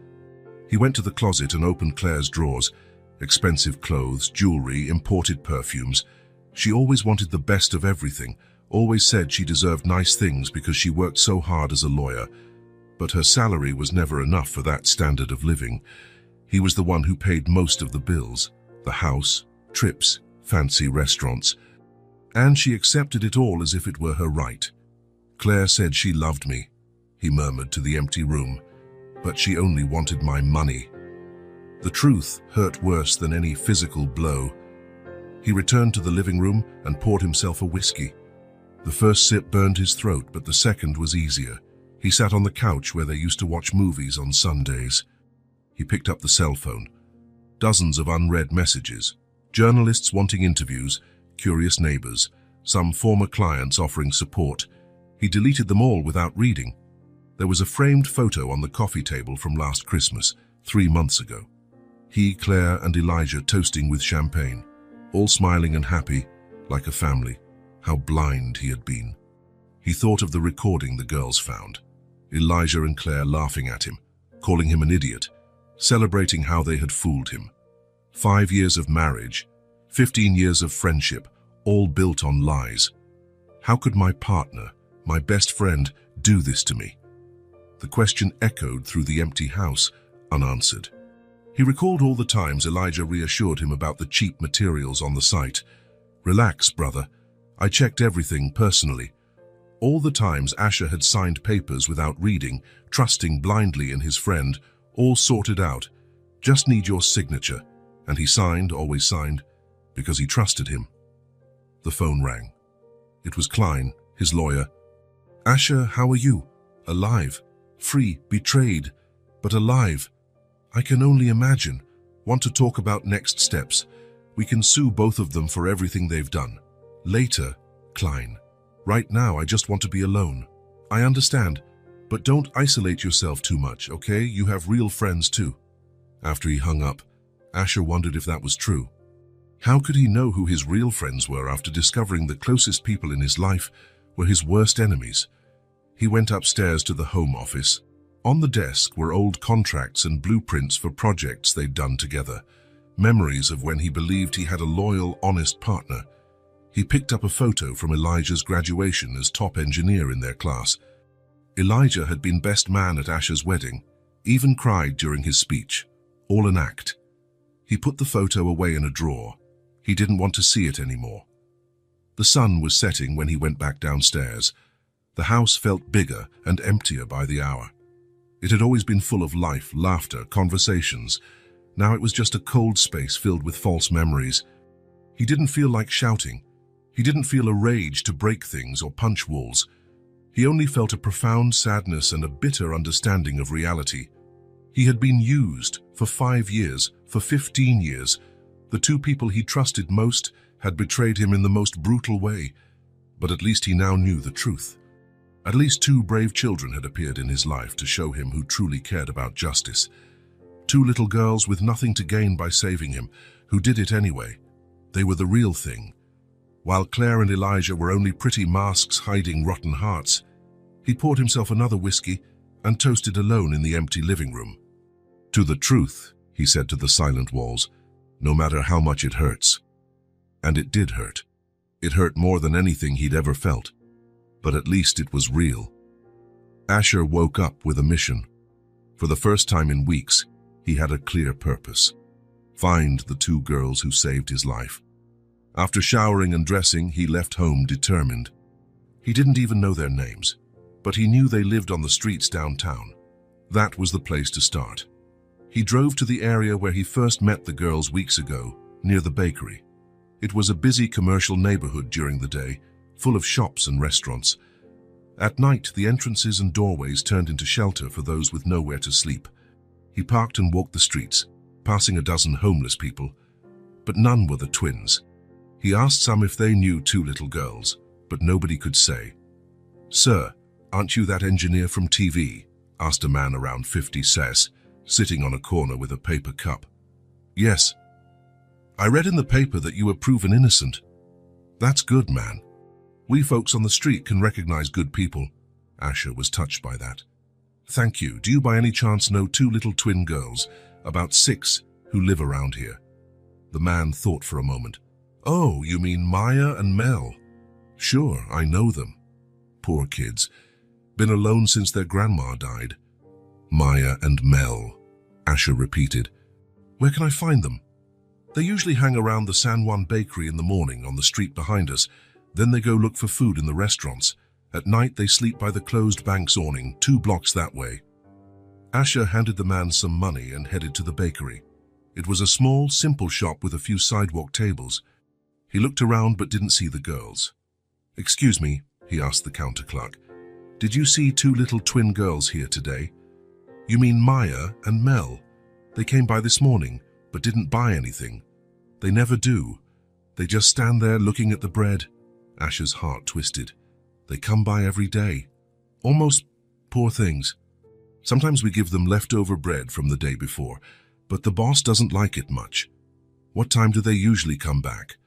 He went to the closet and opened Claire's drawers. Expensive clothes, jewelry, imported perfumes. She always wanted the best of everything, always said she deserved nice things because she worked so hard as a lawyer. But her salary was never enough for that standard of living. He was the one who paid most of the bills, the house, trips, fancy restaurants. And she accepted it all as if it were her right. "Claire said she loved me," he murmured to the empty room, "but she only wanted my money." The truth hurt worse than any physical blow. He returned to the living room and poured himself a whiskey. The first sip burned his throat, but the second was easier. He sat on the couch where they used to watch movies on Sundays. He picked up the cell phone. Dozens of unread messages. Journalists wanting interviews, curious neighbors, some former clients offering support. He deleted them all without reading. There was a framed photo on the coffee table from last Christmas, 3 months ago. He, Claire, and Elijah toasting with champagne, all smiling and happy, like a family. How blind he had been. He thought of the recording the girls found. Elijah and Claire laughing at him, calling him an idiot, celebrating how they had fooled him. 5 years of marriage, 15 years of friendship, all built on lies. How could my partner, my best friend, do this to me? The question echoed through the empty house, unanswered. He recalled all the times Elijah reassured him about the cheap materials on the site. "Relax, brother. I checked everything personally." All the times Asher had signed papers without reading, trusting blindly in his friend, all sorted out. "Just need your signature." And he signed, always signed, because he trusted him. The phone rang. It was Klein, his lawyer. "Asher, how are you? Alive. Free, betrayed, but alive. I can only imagine. Want to talk about next steps. We can sue both of them for everything they've done. Later, Klein. Right now, I just want to be alone. I understand, but don't isolate yourself too much, okay? You have real friends too." After he hung up, Asher wondered if that was true. How could he know who his real friends were after discovering the closest people in his life were his worst enemies? He went upstairs to the home office. On the desk were old contracts and blueprints for projects they'd done together, memories of when he believed he had a loyal, honest partner. He picked up a photo from Elijah's graduation as top engineer in their class. Elijah had been best man at Asher's wedding. even cried during his speech. All an act. He put the photo away in a drawer. He didn't want to see it anymore. The sun was setting when he went back downstairs. The house felt bigger and emptier by the hour. It had always been full of life, laughter, conversations. Now it was just a cold space filled with false memories. He didn't feel like shouting. He didn't feel a rage to break things or punch walls. He only felt a profound sadness and a bitter understanding of reality. He had been used for 5 years, for 15 years. The two people he trusted most had betrayed him in the most brutal way. But at least he now knew the truth. At least 2 brave children had appeared in his life to show him who truly cared about justice. 2 little girls with nothing to gain by saving him, who did it anyway. They were the real thing. While Claire and Elijah were only pretty masks hiding rotten hearts, he poured himself another whiskey and toasted alone in the empty living room. "To the truth," he said to the silent walls, "no matter how much it hurts." And it did hurt. It hurt more than anything he'd ever felt. But at least it was real. Asher woke up with a mission. For the first time in weeks, he had a clear purpose. Find the 2 girls who saved his life. After showering and dressing, he left home determined. He didn't even know their names, but he knew they lived on the streets downtown. That was the place to start. He drove to the area where he first met the girls weeks ago, near the bakery. It was a busy commercial neighborhood during the day, full of shops and restaurants. At night, the entrances and doorways turned into shelter for those with nowhere to sleep. He parked and walked the streets, passing a dozen homeless people, but none were the twins. He asked some if they knew 2 little girls, but nobody could say. "Sir, aren't you that engineer from TV?" asked a man around 50 says, sitting on a corner with a paper cup. "Yes. I read in the paper that you were proven innocent." "That's good, man. We folks on the street can recognize good people." Asher was touched by that. "Thank you. Do you by any chance know 2 little twin girls, about 6, who live around here?" The man thought for a moment. "Oh, you mean Maya and Mel?" "Sure, I know them. Poor kids. Been alone since their grandma died." "Maya and Mel," Asher repeated. "Where can I find them?" "They usually hang around the San Juan bakery in the morning on the street behind us. Then they go look for food in the restaurants. At night they sleep by the closed bank's awning, 2 blocks that way." Asher handed the man some money and headed to the bakery. It was a small, simple shop with a few sidewalk tables. He looked around but didn't see the girls. "Excuse me," he asked the counter clerk. "Did you see 2 little twin girls here today?" "You mean Maya and Mel? They came by this morning, but didn't buy anything. They never do. They just stand there looking at the bread." Asher's heart twisted. "They come by every day. Almost poor things. Sometimes we give them leftover bread from the day before, but the boss doesn't like it much." "What time do they usually come back?"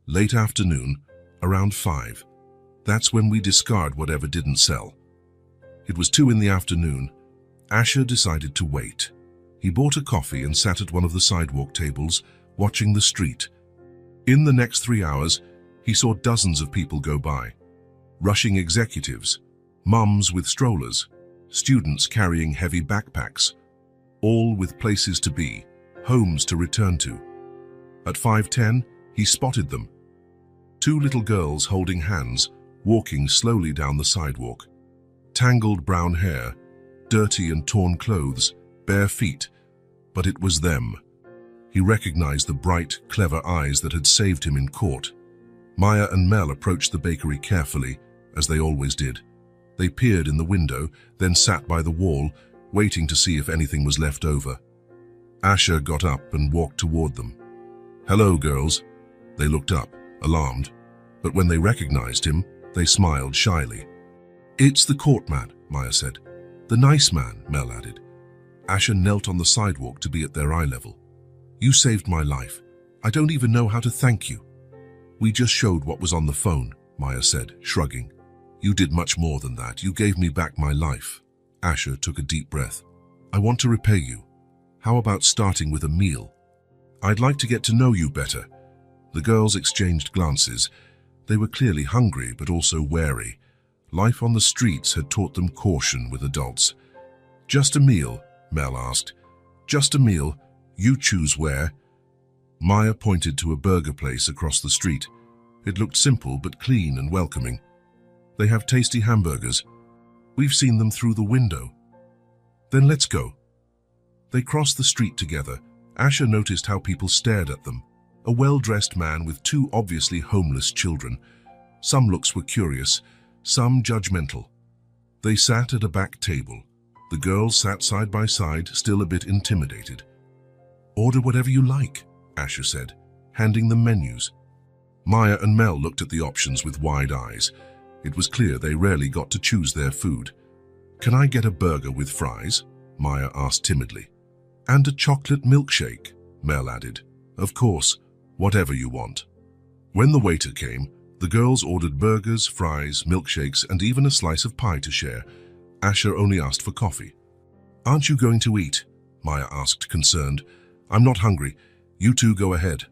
"Late afternoon, around 5. That's when we discard whatever didn't sell." It was 2 in the afternoon. Asher decided to wait. He bought a coffee and sat at one of the sidewalk tables, watching the street. In the next 3 hours, he saw dozens of people go by. Rushing executives, mums with strollers, students carrying heavy backpacks, all with places to be, homes to return to. At 5:10, he spotted them. 2 little girls holding hands, walking slowly down the sidewalk. Tangled brown hair, dirty and torn clothes, bare feet, but it was them. He recognized the bright, clever eyes that had saved him in court. Maya and Mel approached the bakery carefully, as they always did. They peered in the window, then sat by the wall, waiting to see if anything was left over. Asher got up and walked toward them. "Hello, girls." They looked up, alarmed, but when they recognized him, they smiled shyly. "It's the court man," Maya said. "The nice man," Mel added. Asher knelt on the sidewalk to be at their eye level. "You saved my life. I don't even know how to thank you." "We just showed what was on the phone," Maya said, shrugging. "You did much more than that. You gave me back my life." Asher took a deep breath. "I want to repay you. How about starting with a meal? I'd like to get to know you better." The girls exchanged glances. They were clearly hungry, but also wary. Life on the streets had taught them caution with adults. "Just a meal," Mel asked. Just a meal. You choose where. Maya pointed to a burger place across the street. It looked simple but clean and welcoming. They have tasty hamburgers. We've seen them through the window. Then let's go. They crossed the street together. Asher noticed how people stared at them. A well-dressed man with two obviously homeless children. Some looks were curious, some judgmental. They sat at a back table. The girls sat side by side, still a bit intimidated. Order whatever you like, Asher said, handing them menus. Maya and Mel looked at the options with wide eyes. It was clear they rarely got to choose their food. Can I get a burger with fries? Maya asked timidly. And a chocolate milkshake, Mel added. Of course, whatever you want. When the waiter came, the girls ordered burgers, fries, milkshakes, and even a slice of pie to share. Asher only asked for coffee. Aren't you going to eat? Maya asked, concerned. I'm not hungry. You two go ahead.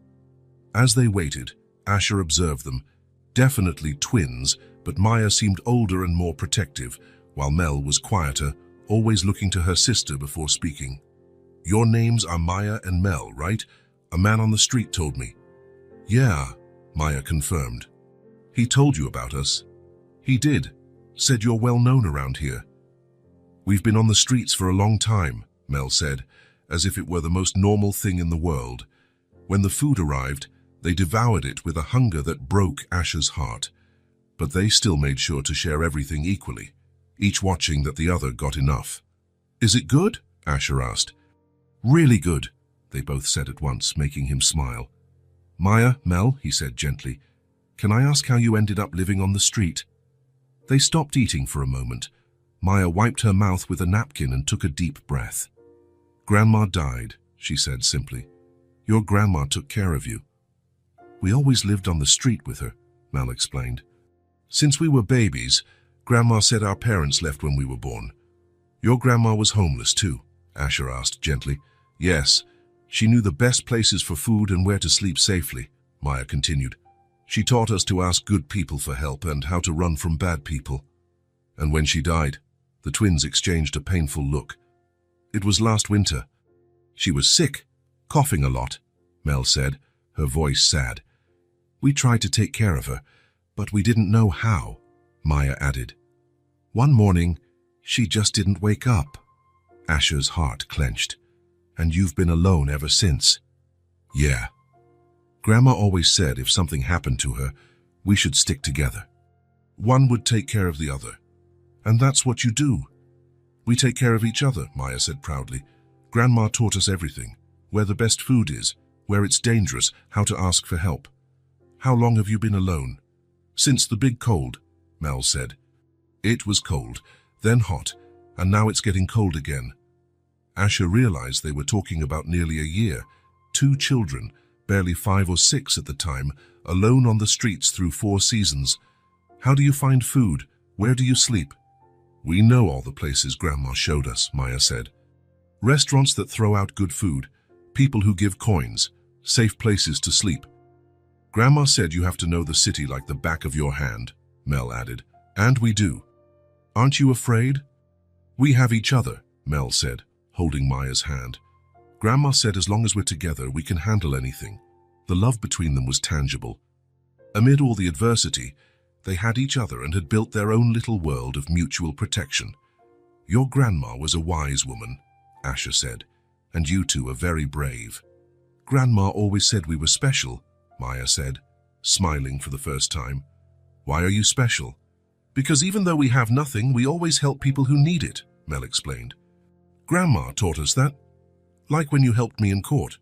As they waited, Asher observed them. Definitely twins, but Maya seemed older and more protective, while Mel was quieter, always looking to her sister before speaking. Your names are Maya and Mel, right? A man on the street told me. Yeah, Maya confirmed. He told you about us? He did. Said you're well known around here. We've been on the streets for a long time, Mel said, as if it were the most normal thing in the world. When the food arrived, they devoured it with a hunger that broke Asher's heart. But they still made sure to share everything equally, each watching that the other got enough. Is it good? Asher asked. Really good, they both said at once, making him smile. Maya, Mel, he said gently, can I ask how you ended up living on the street? They stopped eating for a moment. Maya wiped her mouth with a napkin and took a deep breath. Grandma died, she said simply. Your grandma took care of you. We always lived on the street with her, Mel explained. Since we were babies, Grandma said our parents left when we were born. Your grandma was homeless too, Asher asked gently. Yes, she knew the best places for food and where to sleep safely, Maya continued. She taught us to ask good people for help and how to run from bad people. And when she died, the twins exchanged a painful look. It was last winter. She was sick, coughing a lot, Mel said, her voice sad. We tried to take care of her, but we didn't know how, Maya added. One morning, she just didn't wake up. Asher's heart clenched. And you've been alone ever since. Yeah. Grandma always said if something happened to her, we should stick together. One would take care of the other. And that's what you do. We take care of each other, Maya said proudly. Grandma taught us everything. Where the best food is, where it's dangerous, how to ask for help. How long have you been alone? Since the big cold, Mel said. It was cold, then hot, and now it's getting cold again. Asher realized they were talking about nearly a year. 2 children, barely 5 or 6 at the time, alone on the streets through 4 seasons. How do you find food? Where do you sleep? We know all the places Grandma showed us, Maya said. Restaurants that throw out good food, people who give coins, safe places to sleep. Grandma said you have to know the city like the back of your hand, Mel added. And we do. Aren't you afraid? We have each other, Mel said, holding Maya's hand. Grandma said as long as we're together, we can handle anything. The love between them was tangible. Amid all the adversity, they had each other and had built their own little world of mutual protection. Your grandma was a wise woman, Asher said, and you two are very brave. Grandma always said we were special, Maya said, smiling for the first time. Why are you special? Because even though we have nothing, we always help people who need it, Mel explained. Grandma taught us that. Like when you helped me in court.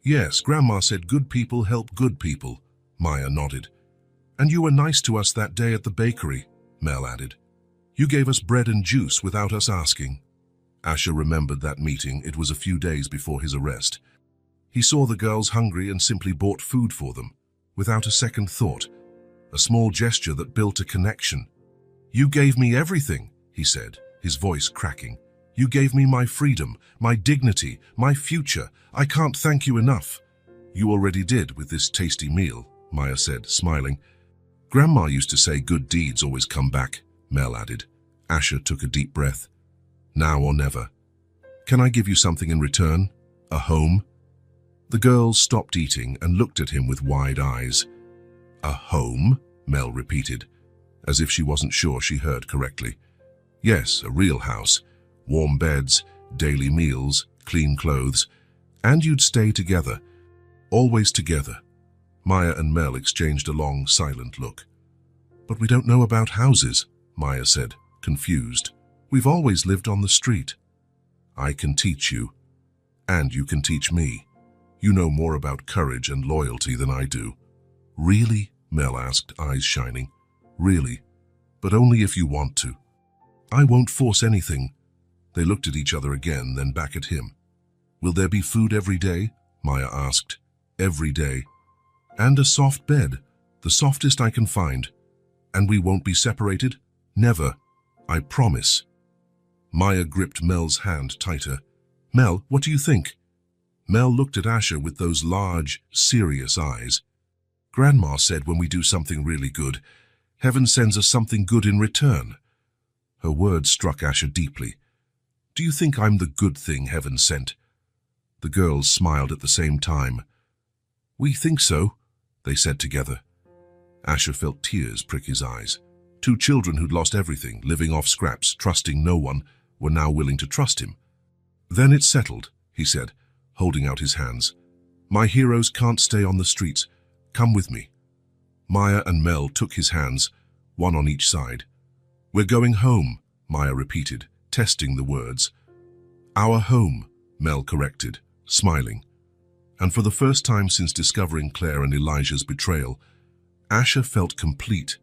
Yes, Grandma said good people help good people, Maya nodded. And you were nice to us that day at the bakery, Mel added. You gave us bread and juice without us asking. Asher remembered that meeting. It was a few days before his arrest. He saw the girls hungry and simply bought food for them, without a second thought. A small gesture that built a connection. You gave me everything, he said, his voice cracking. You gave me my freedom, my dignity, my future. I can't thank you enough. You already did with this tasty meal, Maya said, smiling. Grandma used to say good deeds always come back, Mel added. Asher took a deep breath. Now or never. Can I give you something in return? A home? The girls stopped eating and looked at him with wide eyes. A home? Mel repeated, as if she wasn't sure she heard correctly. Yes, a real house. Warm beds, daily meals, clean clothes, and you'd stay together. Always together. Maya and Mel exchanged a long, silent look. But we don't know about houses, Maya said, confused. We've always lived on the street. I can teach you. And you can teach me. You know more about courage and loyalty than I do. Really? Mel asked, eyes shining. Really? But only if you want to. I won't force anything. They looked at each other again, then back at him. Will there be food every day? Maya asked. Every day. And a soft bed, the softest I can find. And we won't be separated? Never. I promise. Maya gripped Mel's hand tighter. Mel, what do you think? Mel looked at Asher with those large, serious eyes. Grandma said when we do something really good, heaven sends us something good in return. Her words struck Asher deeply. Do you think I'm the good thing heaven sent? The girls smiled at the same time. We think so, they said together. Asher felt tears prick his eyes. Two children who'd lost everything, living off scraps, trusting no one, were now willing to trust him. Then it's settled, he said, holding out his hands. My heroes can't stay on the streets. Come with me. Maya and Mel took his hands, one on each side. We're going home, Maya repeated, testing the words. Our home, Mel corrected, smiling. And for the first time since discovering Claire and Elijah's betrayal, Asher felt complete.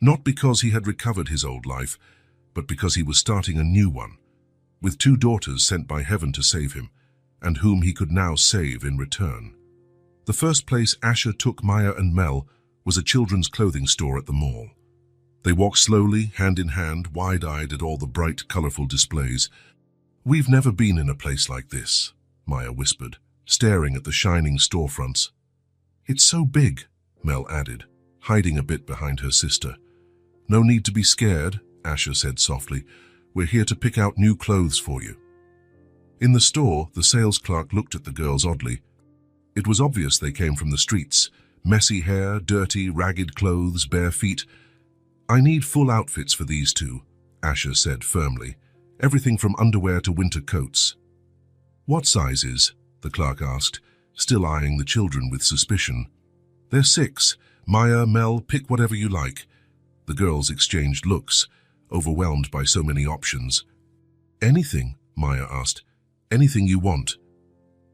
Not because he had recovered his old life, but because he was starting a new one, with two daughters sent by heaven to save him, and whom he could now save in return. The first place Asher took Maya and Mel was a children's clothing store at the mall. They walked slowly, hand in hand, wide-eyed at all the bright, colorful displays. We've never been in a place like this, Maya whispered, staring at the shining storefronts. It's so big, Mel added, hiding a bit behind her sister. No need to be scared, Asher said softly. We're here to pick out new clothes for you. In the store, the sales clerk looked at the girls oddly. It was obvious they came from the streets. Messy hair, dirty, ragged clothes, bare feet. I need full outfits for these two, Asher said firmly. Everything from underwear to winter coats. What sizes? The clerk asked, still eyeing the children with suspicion. They're 6. Maya, Mel, pick whatever you like. The girls exchanged looks, overwhelmed by so many options. Anything, Maya asked. Anything you want.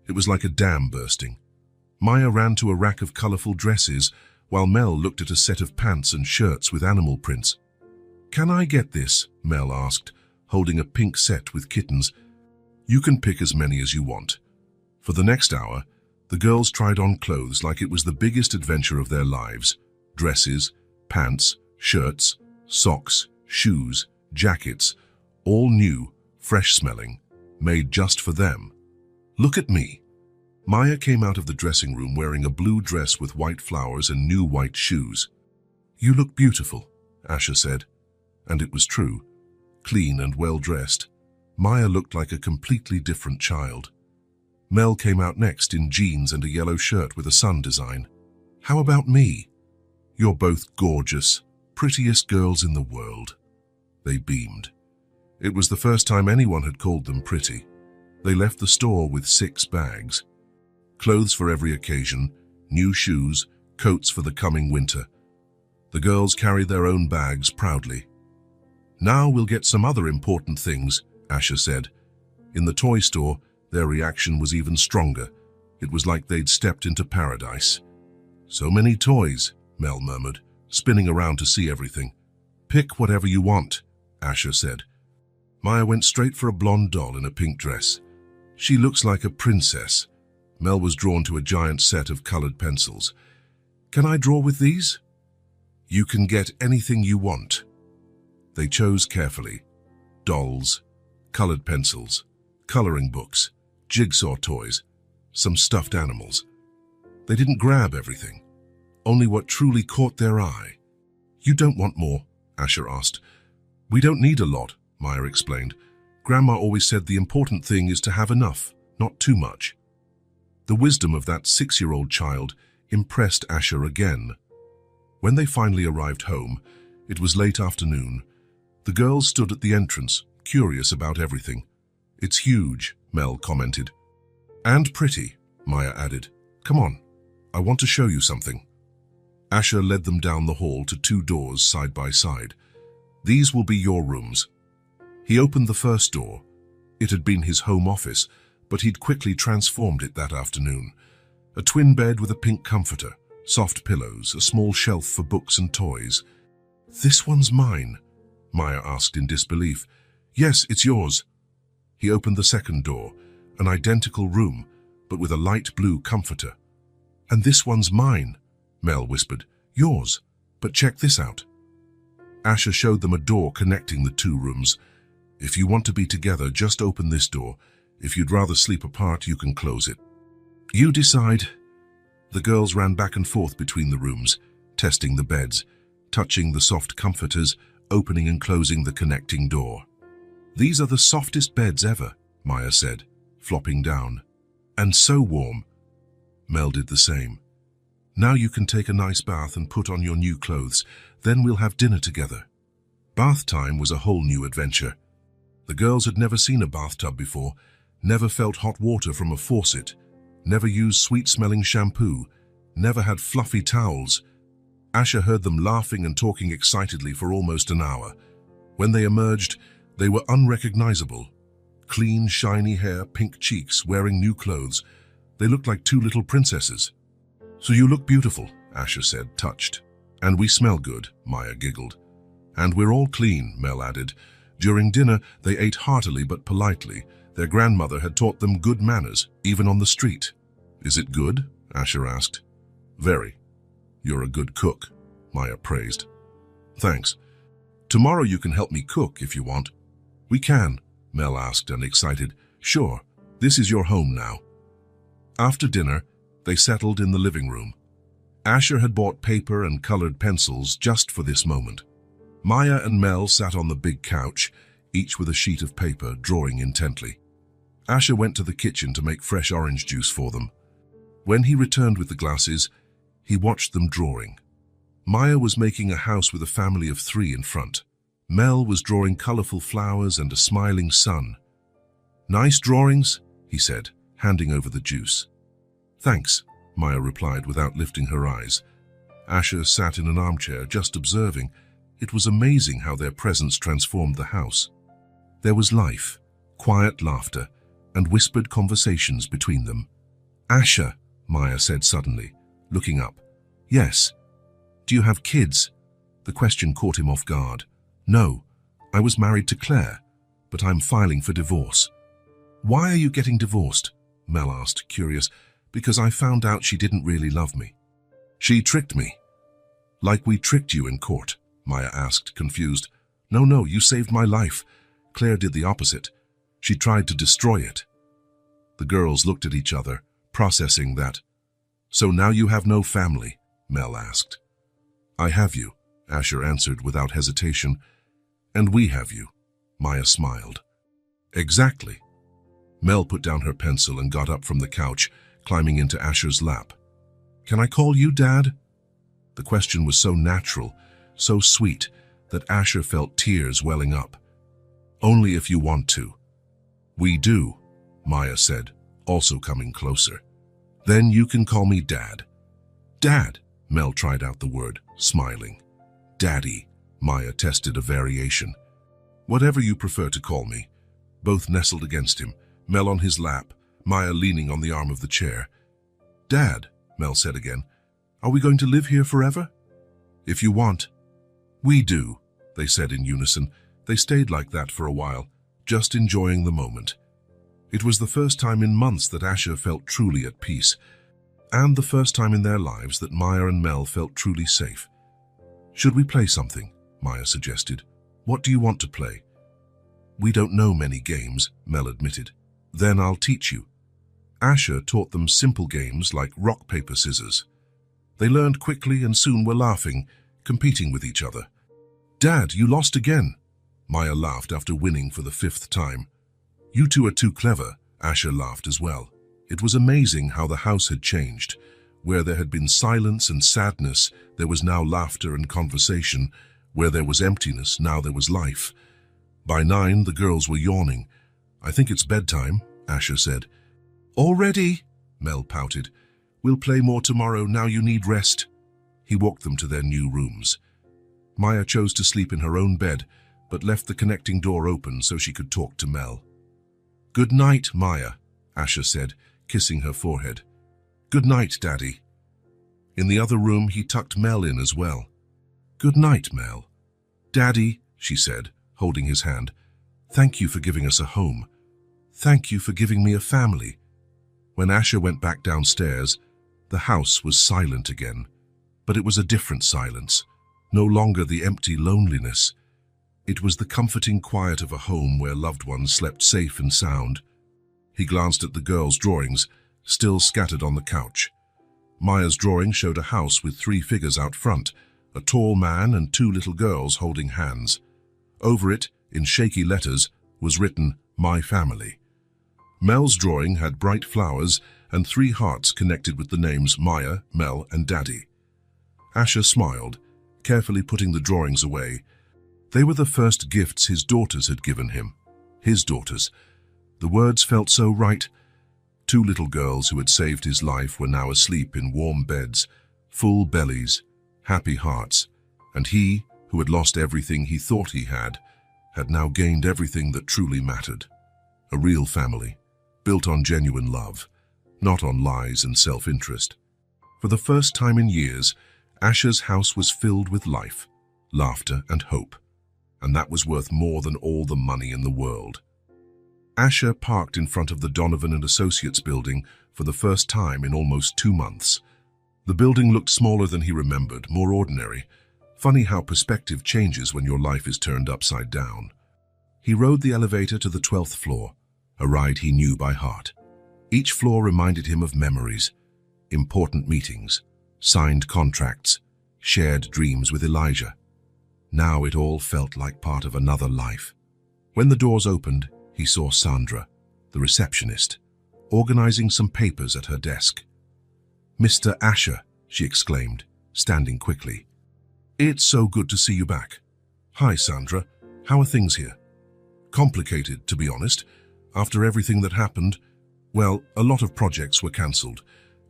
It was like a dam bursting. Maya ran to a rack of colorful dresses, while Mel looked at a set of pants and shirts with animal prints. Can I get this? Mel asked, holding a pink set with kittens. You can pick as many as you want. For the next hour, the girls tried on clothes like it was the biggest adventure of their lives. Dresses, pants, shirts, socks, shoes, jackets, all new, fresh-smelling, made just for them. Look at me. Maya came out of the dressing room wearing a blue dress with white flowers and new white shoes. You look beautiful, Asher said. And it was true. Clean and well-dressed, Maya looked like a completely different child. Mel came out next in jeans and a yellow shirt with a sun design. How about me? You're both gorgeous, prettiest girls in the world. They beamed. It was the first time anyone had called them pretty. They left the store with 6 bags. Clothes for every occasion, new shoes, coats for the coming winter. The girls carried their own bags proudly. Now we'll get some other important things, Asher said. In the toy store, their reaction was even stronger. It was like they'd stepped into paradise. So many toys, Mel murmured, spinning around to see everything. Pick whatever you want, Asher said. Maya went straight for a blonde doll in a pink dress. She looks like a princess. Mel was drawn to a giant set of colored pencils. Can I draw with these? You can get anything you want. They chose carefully. Dolls, colored pencils, coloring books, jigsaw toys, some stuffed animals. They didn't grab everything, only what truly caught their eye. You don't want more? Asher asked. We don't need a lot, Maya explained. Grandma always said the important thing is to have enough, not too much. The wisdom of that 6-year-old child impressed Asher again. When they finally arrived home, it was late afternoon. The girls stood at the entrance, curious about everything. "It's huge," Mel commented. "And pretty," Maya added. "Come on, I want to show you something." Asher led them down the hall to 2 doors side by side. "These will be your rooms." He opened the first door. It had been his home office, but he'd quickly transformed it that afternoon. A twin bed with a pink comforter, soft pillows, a small shelf for books and toys. "This one's mine?" Maya asked in disbelief. "Yes, it's yours." He opened the second door, an identical room, but with a light blue comforter. "And this one's mine," Mel whispered. "Yours, but check this out." Asher showed them a door connecting the 2 rooms. "If you want to be together, just open this door. If you'd rather sleep apart, you can close it." "You decide." The girls ran back and forth between the rooms, testing the beds, touching the soft comforters, opening and closing the connecting door. "These are the softest beds ever," Maya said, flopping down. "And so warm." Mel did the same. "Now you can take a nice bath and put on your new clothes. Then we'll have dinner together." Bath time was a whole new adventure. The girls had never seen a bathtub before, never felt hot water from a faucet, never used sweet-smelling shampoo, never had fluffy towels. Asher heard them laughing and talking excitedly for almost an hour. When they emerged, they were unrecognizable. Clean, shiny hair, pink cheeks, wearing new clothes. They looked like 2 little princesses. "So you look beautiful," Asher said, touched. "And we smell good," Maya giggled. "And we're all clean," Mel added. During dinner, they ate heartily but politely. Their grandmother had taught them good manners, even on the street. "Is it good?" Asher asked. "Very. You're a good cook," Maya praised. "Thanks. Tomorrow you can help me cook if you want." "We can," Mel asked and excited. "Sure, this is your home now." After dinner, they settled in the living room. Asher had bought paper and colored pencils just for this moment. Maya and Mel sat on the big couch, each with a sheet of paper, drawing intently. Asher went to the kitchen to make fresh orange juice for them. When he returned with the glasses, he watched them drawing. Maya was making a house with a family of 3 in front. Mel was drawing colorful flowers and a smiling sun. "Nice drawings," he said, handing over the juice. "Thanks," Maya replied without lifting her eyes. Asher sat in an armchair, just observing. It was amazing how their presence transformed the house. There was life, quiet laughter, and whispered conversations between them. "Asher," Maya said suddenly, looking up. "Yes. Do you have kids?" The question caught him off guard. "No, I was married to Claire, but I'm filing for divorce." "Why are you getting divorced?" Mel asked, curious. "Because I found out she didn't really love me." "She tricked me." "Like we tricked you in court?" Maya asked, confused. No, you saved my life. Claire did the opposite. She tried to destroy it." The girls looked at each other, processing that. "So now you have no family?" Mel asked. "I have you," Asher answered without hesitation. "And we have you," Maya smiled. "Exactly." Mel put down her pencil and got up from the couch, climbing into Asher's lap. "Can I call you Dad?" The question was so natural, so sweet, that Asher felt tears welling up. "Only if you want to." "We do," Maya said, also coming closer. "Then you can call me Dad." "Dad," Mel tried out the word, smiling. "Daddy," Maya tested a variation. "Whatever you prefer to call me." Both nestled against him, Mel on his lap, Maya leaning on the arm of the chair. "Dad," Mel said again, "are we going to live here forever?" "If you want." "We do," they said in unison. They stayed like that for a while, just enjoying the moment. It was the first time in months that Asher felt truly at peace, and the first time in their lives that Maya and Mel felt truly safe. "Should we play something?" Maya suggested. "What do you want to play?" "We don't know many games," Mel admitted. "Then I'll teach you." Asher taught them simple games like rock, paper, scissors. They learned quickly and soon were laughing, competing with each other. "Dad, you lost again." Maya laughed after winning for the 5th time. You two are too clever, Asher laughed as well. It was amazing how the house had changed. Where there had been silence and sadness, there was now laughter and conversation. Where there was emptiness, now there was life. By 9, the girls were yawning. I think it's bedtime, Asher said. Already? Mel pouted. We'll play more tomorrow, now you need rest. He walked them to their new rooms. Maya chose to sleep in her own bed, but left the connecting door open so she could talk to Mel. Good night, Maya, Asher said, kissing her forehead. Good night, Daddy. In the other room, he tucked Mel in as well. Good night, Mel. Daddy, she said, holding his hand, thank you for giving us a home. Thank you for giving me a family. When Asher went back downstairs, the house was silent again. But it was a different silence, no longer the empty loneliness. It was the comforting quiet of a home where loved ones slept safe and sound. He glanced at the girls' drawings, still scattered on the couch. Maya's drawing showed a house with 3 figures out front, a tall man and 2 little girls holding hands. Over it, in shaky letters, was written, My Family. Mel's drawing had bright flowers and 3 hearts connected with the names Maya, Mel, and Daddy. Asher smiled, carefully putting the drawings away. They were the first gifts his daughters had given him. His daughters. The words felt so right. 2 little girls who had saved his life were now asleep in warm beds, full bellies, happy hearts, and he, who had lost everything he thought he had now gained everything that truly mattered. A real family, built on genuine love, not on lies and self-interest. For the first time in years, Asher's house was filled with life, laughter, and hope, and that was worth more than all the money in the world. Asher parked in front of the Donovan and Associates building for the first time in almost 2 months. The building looked smaller than he remembered, more ordinary. Funny how perspective changes when your life is turned upside down. He rode the elevator to the 12th floor, a ride he knew by heart. Each floor reminded him of memories, important meetings, signed contracts, shared dreams with Elijah. Now it all felt like part of another life. When the doors opened, he saw Sandra, the receptionist, organizing some papers at her desk. Mr. Asher, she exclaimed, standing quickly. It's so good to see you back. Hi, Sandra. How are things here? Complicated, to be honest. After everything that happened, well, a lot of projects were cancelled.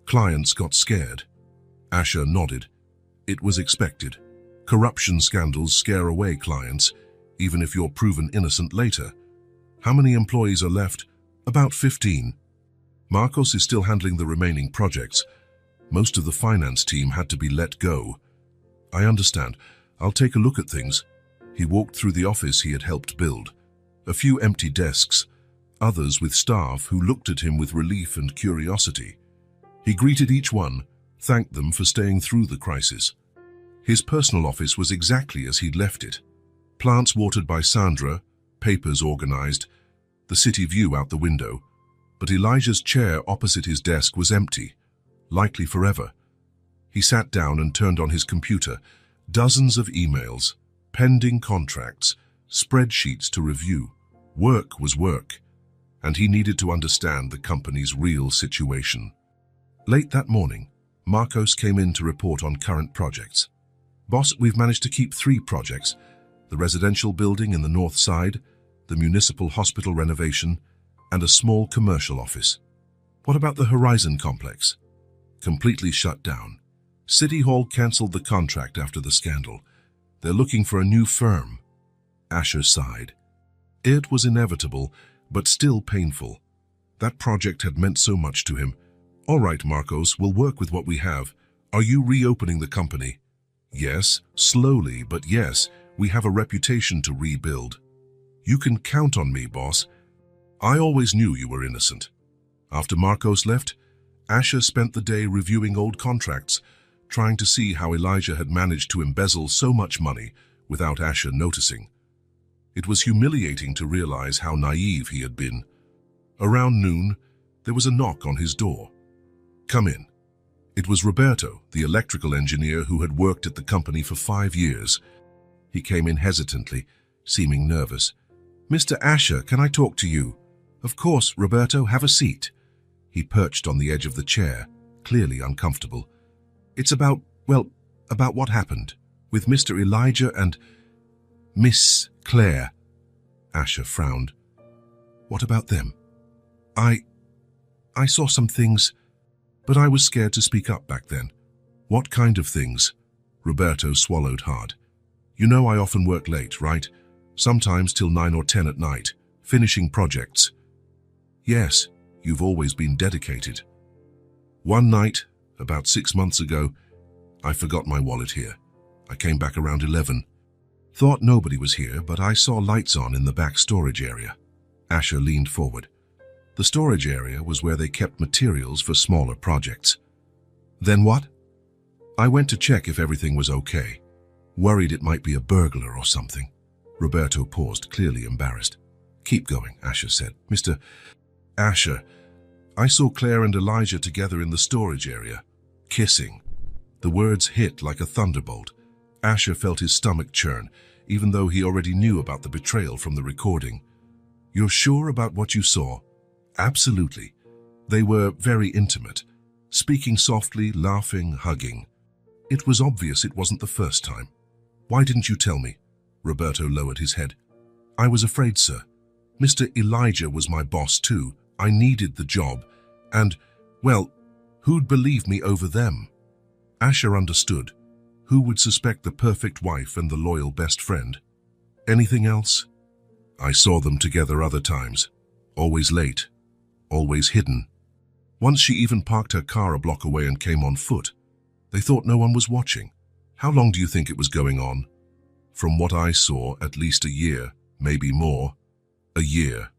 Clients got scared. Asher nodded. It was expected. Corruption scandals scare away clients, even if you're proven innocent later. How many employees are left? About 15. Marcos is still handling the remaining projects. Most of the finance team had to be let go. I understand. I'll take a look at things. He walked through the office he had helped build. A few empty desks, others with staff who looked at him with relief and curiosity. He greeted each one, thanked them for staying through the crisis. His personal office was exactly as he'd left it. Plants watered by Sandra, papers organized, the city view out the window. But Elijah's chair opposite his desk was empty, likely forever. He sat down and turned on his computer. Dozens of emails, pending contracts, spreadsheets to review. Work was work, and he needed to understand the company's real situation. Late that morning, Marcos came in to report on current projects. Boss, we've managed to keep 3 projects. The residential building in the north side, the municipal hospital renovation, and a small commercial office. What about the Horizon complex? Completely shut down. City Hall cancelled the contract after the scandal. They're looking for a new firm. Asher sighed. It was inevitable, but still painful. That project had meant so much to him. All right, Marcos, we'll work with what we have. Are you reopening the company? Yes, slowly, but yes, we have a reputation to rebuild. You can count on me, boss. I always knew you were innocent. After Marcos left, Asher spent the day reviewing old contracts, trying to see how Elijah had managed to embezzle so much money without Asher noticing. It was humiliating to realize how naive he had been. Around noon, there was a knock on his door. Come in. It was Roberto, the electrical engineer who had worked at the company for 5 years. He came in hesitantly, seeming nervous. Mr. Asher, can I talk to you? Of course, Roberto, have a seat. He perched on the edge of the chair, clearly uncomfortable. It's about what happened with Mr. Elijah and Miss Claire. Asher frowned. What about them? I saw some things, but I was scared to speak up back then. What kind of things? Roberto swallowed hard. You know I often work late, right? Sometimes till 9 or 10 at night, finishing projects. Yes, you've always been dedicated. One night, about 6 months ago, I forgot my wallet here. I came back around 11. Thought nobody was here, but I saw lights on in the back storage area. Asher leaned forward. The storage area was where they kept materials for smaller projects. Then what? I went to check if everything was okay. Worried it might be a burglar or something. Roberto paused, clearly embarrassed. Keep going, Asher said. Mr. Asher, I saw Claire and Elijah together in the storage area, kissing. The words hit like a thunderbolt. Asher felt his stomach churn, even though he already knew about the betrayal from the recording. You're sure about what you saw? Absolutely. They were very intimate, speaking softly, laughing, hugging. It was obvious it wasn't the first time. Why didn't you tell me? Roberto lowered his head. I was afraid, sir. Mr. Elijah was my boss too. I needed the job. And, well, who'd believe me over them? Asher understood. Who would suspect the perfect wife and the loyal best friend? Anything else? I saw them together other times. Always late. Always hidden. Once she even parked her car a block away and came on foot. They thought no one was watching. How long do you think it was going on? From what I saw, at least a year, maybe more. A year.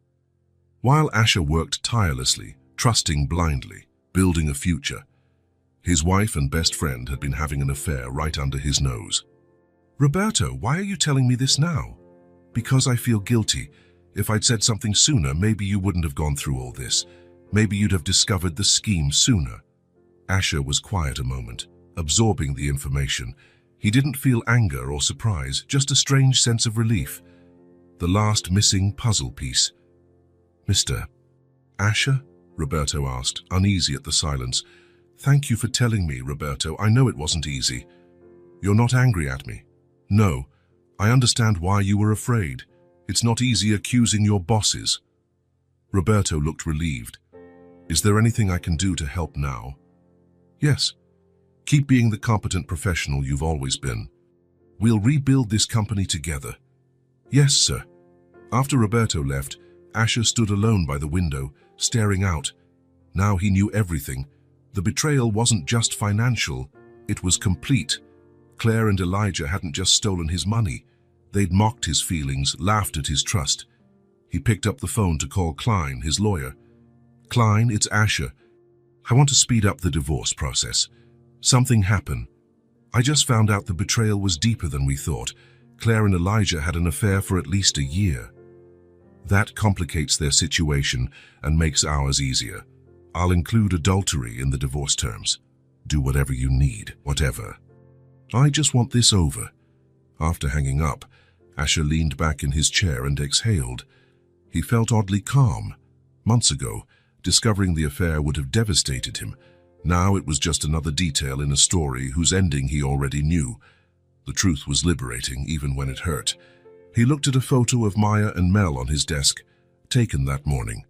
While Asher worked tirelessly, trusting blindly, building a future, his wife and best friend had been having an affair right under his nose. Roberto, why are you telling me this now? Because I feel guilty. If I'd said something sooner, maybe you wouldn't have gone through all this. Maybe you'd have discovered the scheme sooner. Asher was quiet a moment, absorbing the information. He didn't feel anger or surprise, just a strange sense of relief. The last missing puzzle piece. Mr. Asher? Roberto asked, uneasy at the silence. Thank you for telling me, Roberto. I know it wasn't easy. You're not angry at me? No. I understand why you were afraid. It's not easy accusing your bosses. Roberto looked relieved. Is there anything I can do to help now? Yes. Keep being the competent professional you've always been. We'll rebuild this company together. Yes, sir. After Roberto left, Asher stood alone by the window, staring out. Now he knew everything. The betrayal wasn't just financial, it was complete. Claire and Elijah hadn't just stolen his money. They'd mocked his feelings, laughed at his trust. He picked up the phone to call Klein, his lawyer. Klein, it's Asher. I want to speed up the divorce process. Something happened. I just found out the betrayal was deeper than we thought. Claire and Elijah had an affair for at least a year. That complicates their situation and makes ours easier. I'll include adultery in the divorce terms. Do whatever you need, whatever. I just want this over. After hanging up, Asher leaned back in his chair and exhaled. He felt oddly calm. Months ago, discovering the affair would have devastated him. Now it was just another detail in a story whose ending he already knew. The truth was liberating, even when it hurt. He looked at a photo of Maya and Mel on his desk, taken that morning.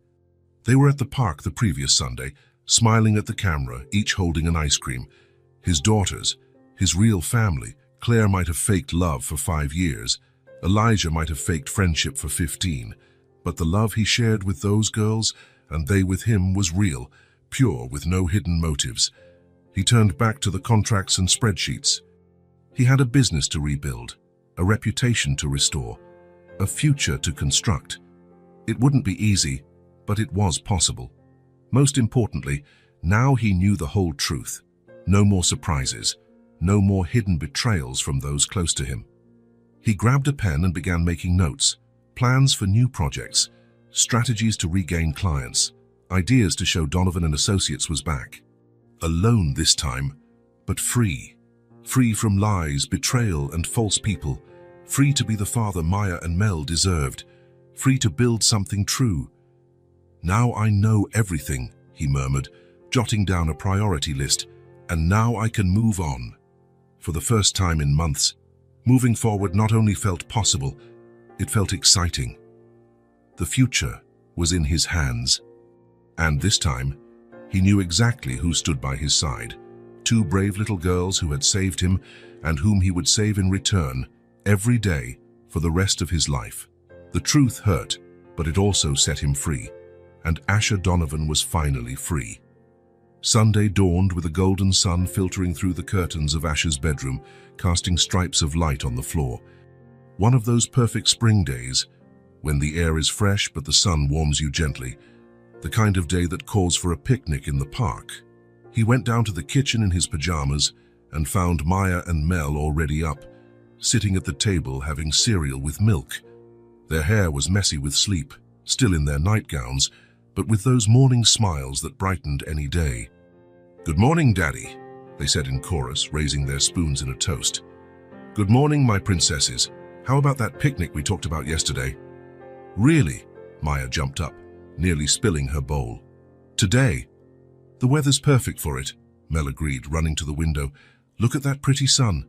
They were at the park the previous Sunday, smiling at the camera, each holding an ice cream. His daughters, his real family. Claire might have faked love for 5 years. Elijah might have faked friendship for 15. But the love he shared with those girls, and they with him, was real, pure, with no hidden motives. He turned back to the contracts and spreadsheets. He had a business to rebuild, a reputation to restore, a future to construct. It wouldn't be easy, but it was possible. Most importantly, now he knew the whole truth. No more surprises, no more hidden betrayals from those close to him. He grabbed a pen and began making notes, plans for new projects, strategies to regain clients, ideas to show Donovan and Associates was back. Alone this time, but free. Free from lies, betrayal, and false people. Free to be the father Maya and Mel deserved. Free to build something true. "Now I know everything," he murmured, jotting down a priority list. "And now I can move on." For the first time in months, moving forward not only felt possible, it felt exciting. The future was in his hands. And this time, he knew exactly who stood by his side. Two brave little girls who had saved him and whom he would save in return every day for the rest of his life. The truth hurt, but it also set him free, and Asher Donovan was finally free. Sunday dawned with a golden sun filtering through the curtains of Asher's bedroom, casting stripes of light on the floor. One of those perfect spring days, when the air is fresh but the sun warms you gently, the kind of day that calls for a picnic in the park. He went down to the kitchen in his pajamas and found Maya and Mel already up, sitting at the table having cereal with milk. Their hair was messy with sleep, still in their nightgowns, but with those morning smiles that brightened any day. "Good morning, Daddy," they said in chorus, raising their spoons in a toast. "Good morning, my princesses. How about that picnic we talked about yesterday?" "Really?" Maya jumped up, nearly spilling her bowl. "Today? The weather's perfect for it," Mel agreed, running to the window. "Look at that pretty sun.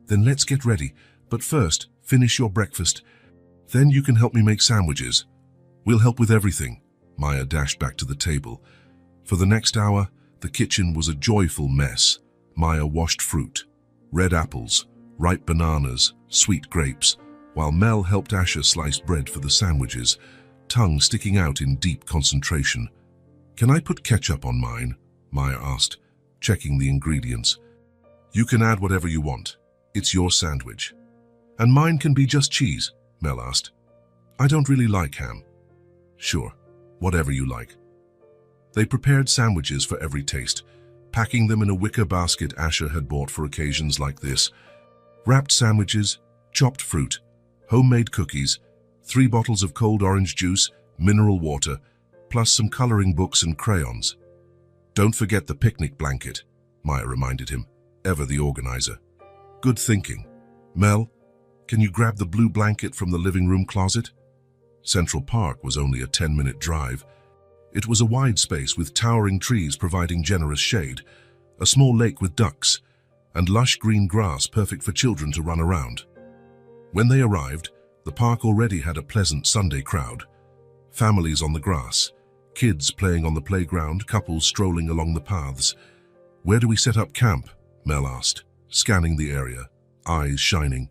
Then let's get ready. But first, finish your breakfast. Then you can help me make sandwiches." "We'll help with everything." Maya dashed back to the table. For the next hour, the kitchen was a joyful mess. Maya washed fruit, red apples, ripe bananas, sweet grapes, while Mel helped Asher slice bread for the sandwiches, tongue sticking out in deep concentration. "Can I put ketchup on mine?" Maya asked, checking the ingredients. "You can add whatever you want. It's your sandwich." "And mine can be just cheese?" Mel asked. "I don't really like ham." "Sure, whatever you like." They prepared sandwiches for every taste, packing them in a wicker basket Asher had bought for occasions like this. Wrapped sandwiches, chopped fruit, homemade cookies, 3 bottles of cold orange juice, mineral water, plus some coloring books and crayons. "Don't forget the picnic blanket," Maya reminded him, ever the organizer. "Good thinking. Mel, can you grab the blue blanket from the living room closet?" Central Park was only a 10-minute drive. It was a wide space with towering trees providing generous shade, a small lake with ducks, and lush green grass perfect for children to run around. When they arrived, the park already had a pleasant Sunday crowd. Families on the grass, kids playing on the playground, couples strolling along the paths. "Where do we set up camp?" Mel asked, scanning the area, eyes shining.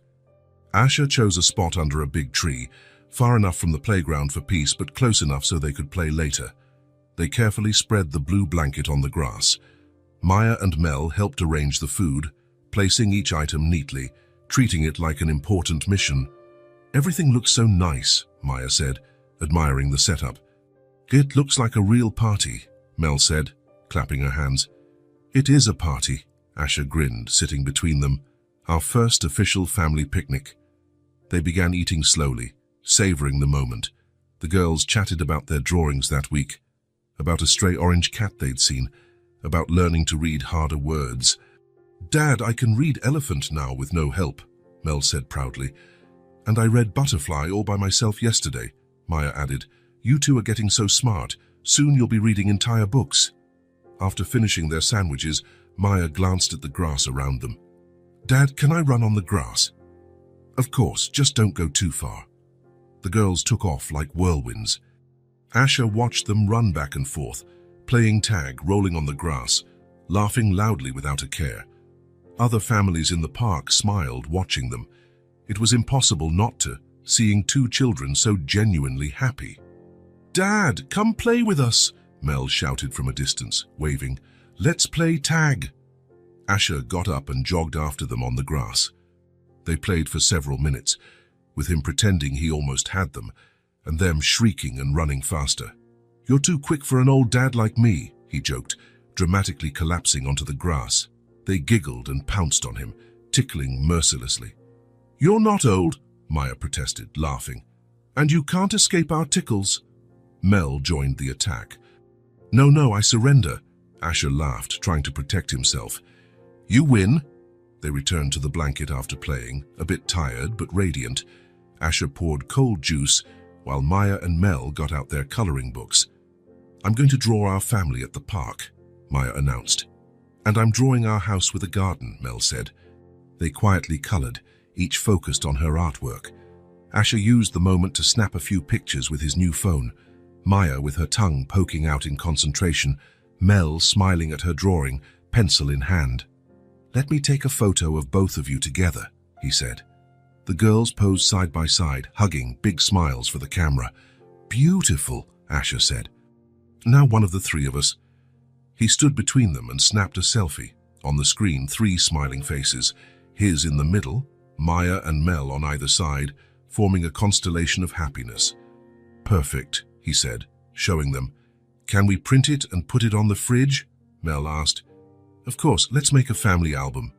Asher chose a spot under a big tree, far enough from the playground for peace but close enough so they could play later. They carefully spread the blue blanket on the grass. Maya and Mel helped arrange the food, placing each item neatly, treating it like an important mission. "Everything looks so nice," Maya said, admiring the setup. "It looks like a real party," Mel said, clapping her hands. "It is a party," Asher grinned, sitting between them. "Our first official family picnic." They began eating slowly, savoring the moment. The girls chatted about their drawings that week, about a stray orange cat they'd seen, about learning to read harder words. "Dad, I can read elephant now with no help," Mel said proudly. "And I read butterfly all by myself yesterday," Maya added. "You two are getting so smart. Soon you'll be reading entire books." After finishing their sandwiches, Maya glanced at the grass around them. "Dad, can I run on the grass?" "Of course, just don't go too far." The girls took off like whirlwinds. Asher watched them run back and forth, playing tag, rolling on the grass, laughing loudly without a care. Other families in the park smiled, watching them. It was impossible not to, seeing 2 children so genuinely happy. "Dad, come play with us," Mel shouted from a distance, waving. "Let's play tag." Asher got up and jogged after them on the grass. They played for several minutes, with him pretending he almost had them, and them shrieking and running faster. "You're too quick for an old dad like me," he joked, dramatically collapsing onto the grass. They giggled and pounced on him, tickling mercilessly. "You're not old," Maya protested, laughing. "And you can't escape our tickles." Mel joined the attack. No, I surrender," Asher laughed, trying to protect himself. "You win." They returned to the blanket after playing, a bit tired but radiant. Asher poured cold juice, while Maya and Mel got out their coloring books. I'm going to draw our family at the park, Maya announced. And I'm drawing our house with a garden, Mel said. They quietly colored, each focused on her artwork. Asher used the moment to snap a few pictures with his new phone, Maya with her tongue poking out in concentration, Mel smiling at her drawing, pencil in hand. "Let me take a photo of both of you together," he said. The girls posed side by side, hugging, big smiles for the camera. "Beautiful," Asher said. "Now one of the three of us." He stood between them and snapped a selfie. On the screen, 3 smiling faces, his in the middle, Maya and Mel on either side, forming a constellation of happiness. "Perfect," he said, showing them. "Can we print it and put it on the fridge?" Mel asked. "Of course, let's make a family album."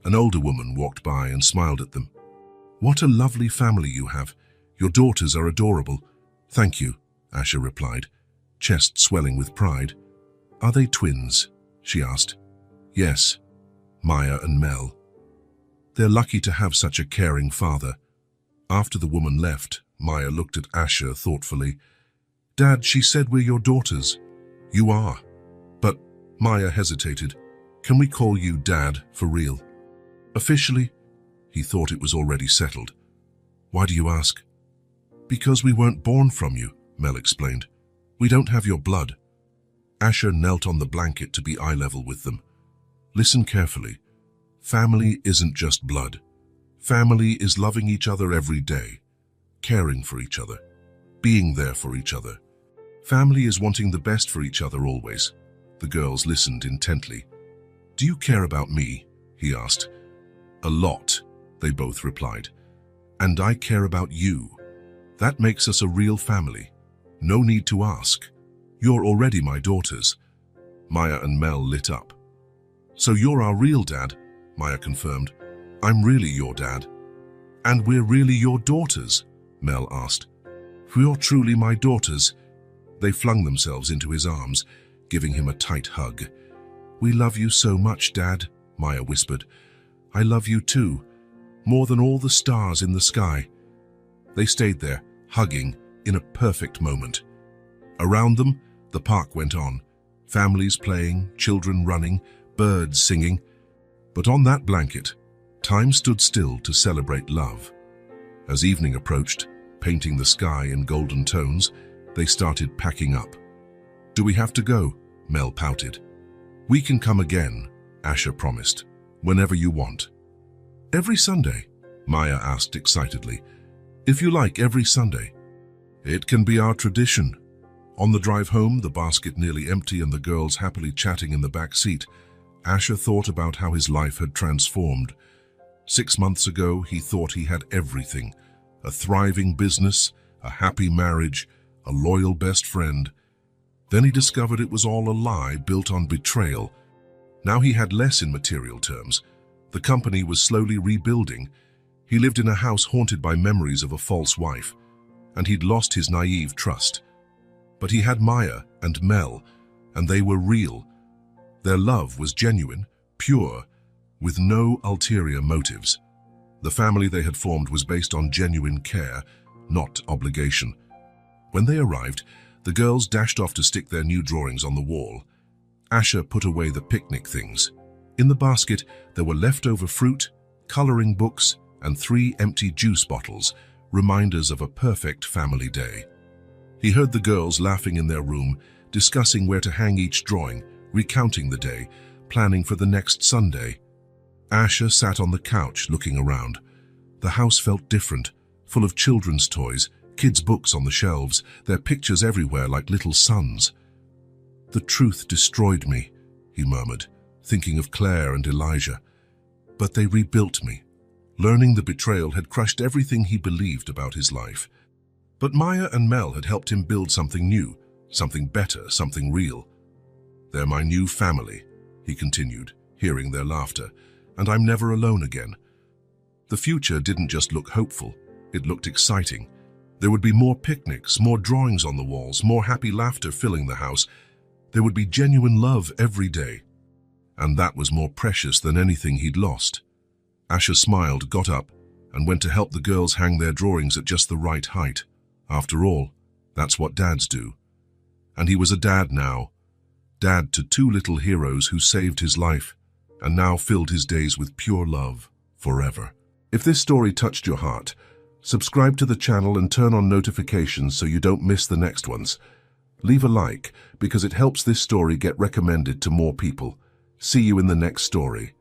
An older woman walked by and smiled at them. "What a lovely family you have. Your daughters are adorable." "Thank you," Asher replied, chest swelling with pride. "Are they twins?" she asked. "Yes, Maya and Mel. They're lucky to have such a caring father." After the woman left, Maya looked at Asher thoughtfully. "Dad, she said we're your daughters." "You are." "But," Maya hesitated, "can we call you Dad for real?" "Officially?" He thought it was already settled. "Why do you ask?" "Because we weren't born from you," Mel explained. "We don't have your blood." Asher knelt on the blanket to be eye level with them. "Listen carefully. Family isn't just blood. Family is loving each other every day, caring for each other, being there for each other. Family is wanting the best for each other always." The girls listened intently. "Do you care about me?" he asked. "A lot," they both replied. "And I care about you. That makes us a real family. No need to ask. You're already my daughters." Maya and Mel lit up. "So you're our real dad," Maya confirmed. "I'm really your dad." "And we're really your daughters?" Mel asked. "You're truly my daughters." They flung themselves into his arms, giving him a tight hug. "We love you so much, Dad," Maya whispered. "I love you too, more than all the stars in the sky." They stayed there, hugging, in a perfect moment. Around them, the park went on, families playing, children running, birds singing. But on that blanket, time stood still to celebrate love. As evening approached, painting the sky in golden tones, they started packing up. "Do we have to go?" Mel pouted. "We can come again," Asher promised, "whenever you want." "Every Sunday?" Maya asked excitedly. "If you like, every Sunday." "It can be our tradition." On the drive home, the basket nearly empty and the girls happily chatting in the back seat, Asher thought about how his life had transformed. 6 months ago, he thought he had everything: a thriving business, a happy marriage, a loyal best friend. Then he discovered it was all a lie built on betrayal. Now he had less in material terms. The company was slowly rebuilding. He lived in a house haunted by memories of a false wife, and he'd lost his naive trust. But he had Maya and Mel, and they were real. Their love was genuine, pure, with no ulterior motives. The family they had formed was based on genuine care, not obligation. When they arrived, the girls dashed off to stick their new drawings on the wall. Asher put away the picnic things. In the basket, there were leftover fruit, coloring books, and 3 empty juice bottles, reminders of a perfect family day. He heard the girls laughing in their room, discussing where to hang each drawing, recounting the day, planning for the next Sunday. Asher sat on the couch looking around. The house felt different, full of children's toys, kids' books on the shelves, their pictures everywhere like little suns. "The truth destroyed me," he murmured, thinking of Claire and Elijah. "But they rebuilt me." Learning the betrayal had crushed everything he believed about his life. But Maya and Mel had helped him build something new, something better, something real. "They're my new family," he continued, hearing their laughter, "and I'm never alone again." The future didn't just look hopeful, it looked exciting. There would be more picnics, more drawings on the walls, more happy laughter filling the house. There would be genuine love every day. And that was more precious than anything he'd lost. Asher smiled, got up, and went to help the girls hang their drawings at just the right height. After all, that's what dads do. And he was a dad now. Dad to two little heroes who saved his life and now filled his days with pure love forever. If this story touched your heart, subscribe to the channel and turn on notifications so you don't miss the next ones. Leave a like because it helps this story get recommended to more people. See you in the next story.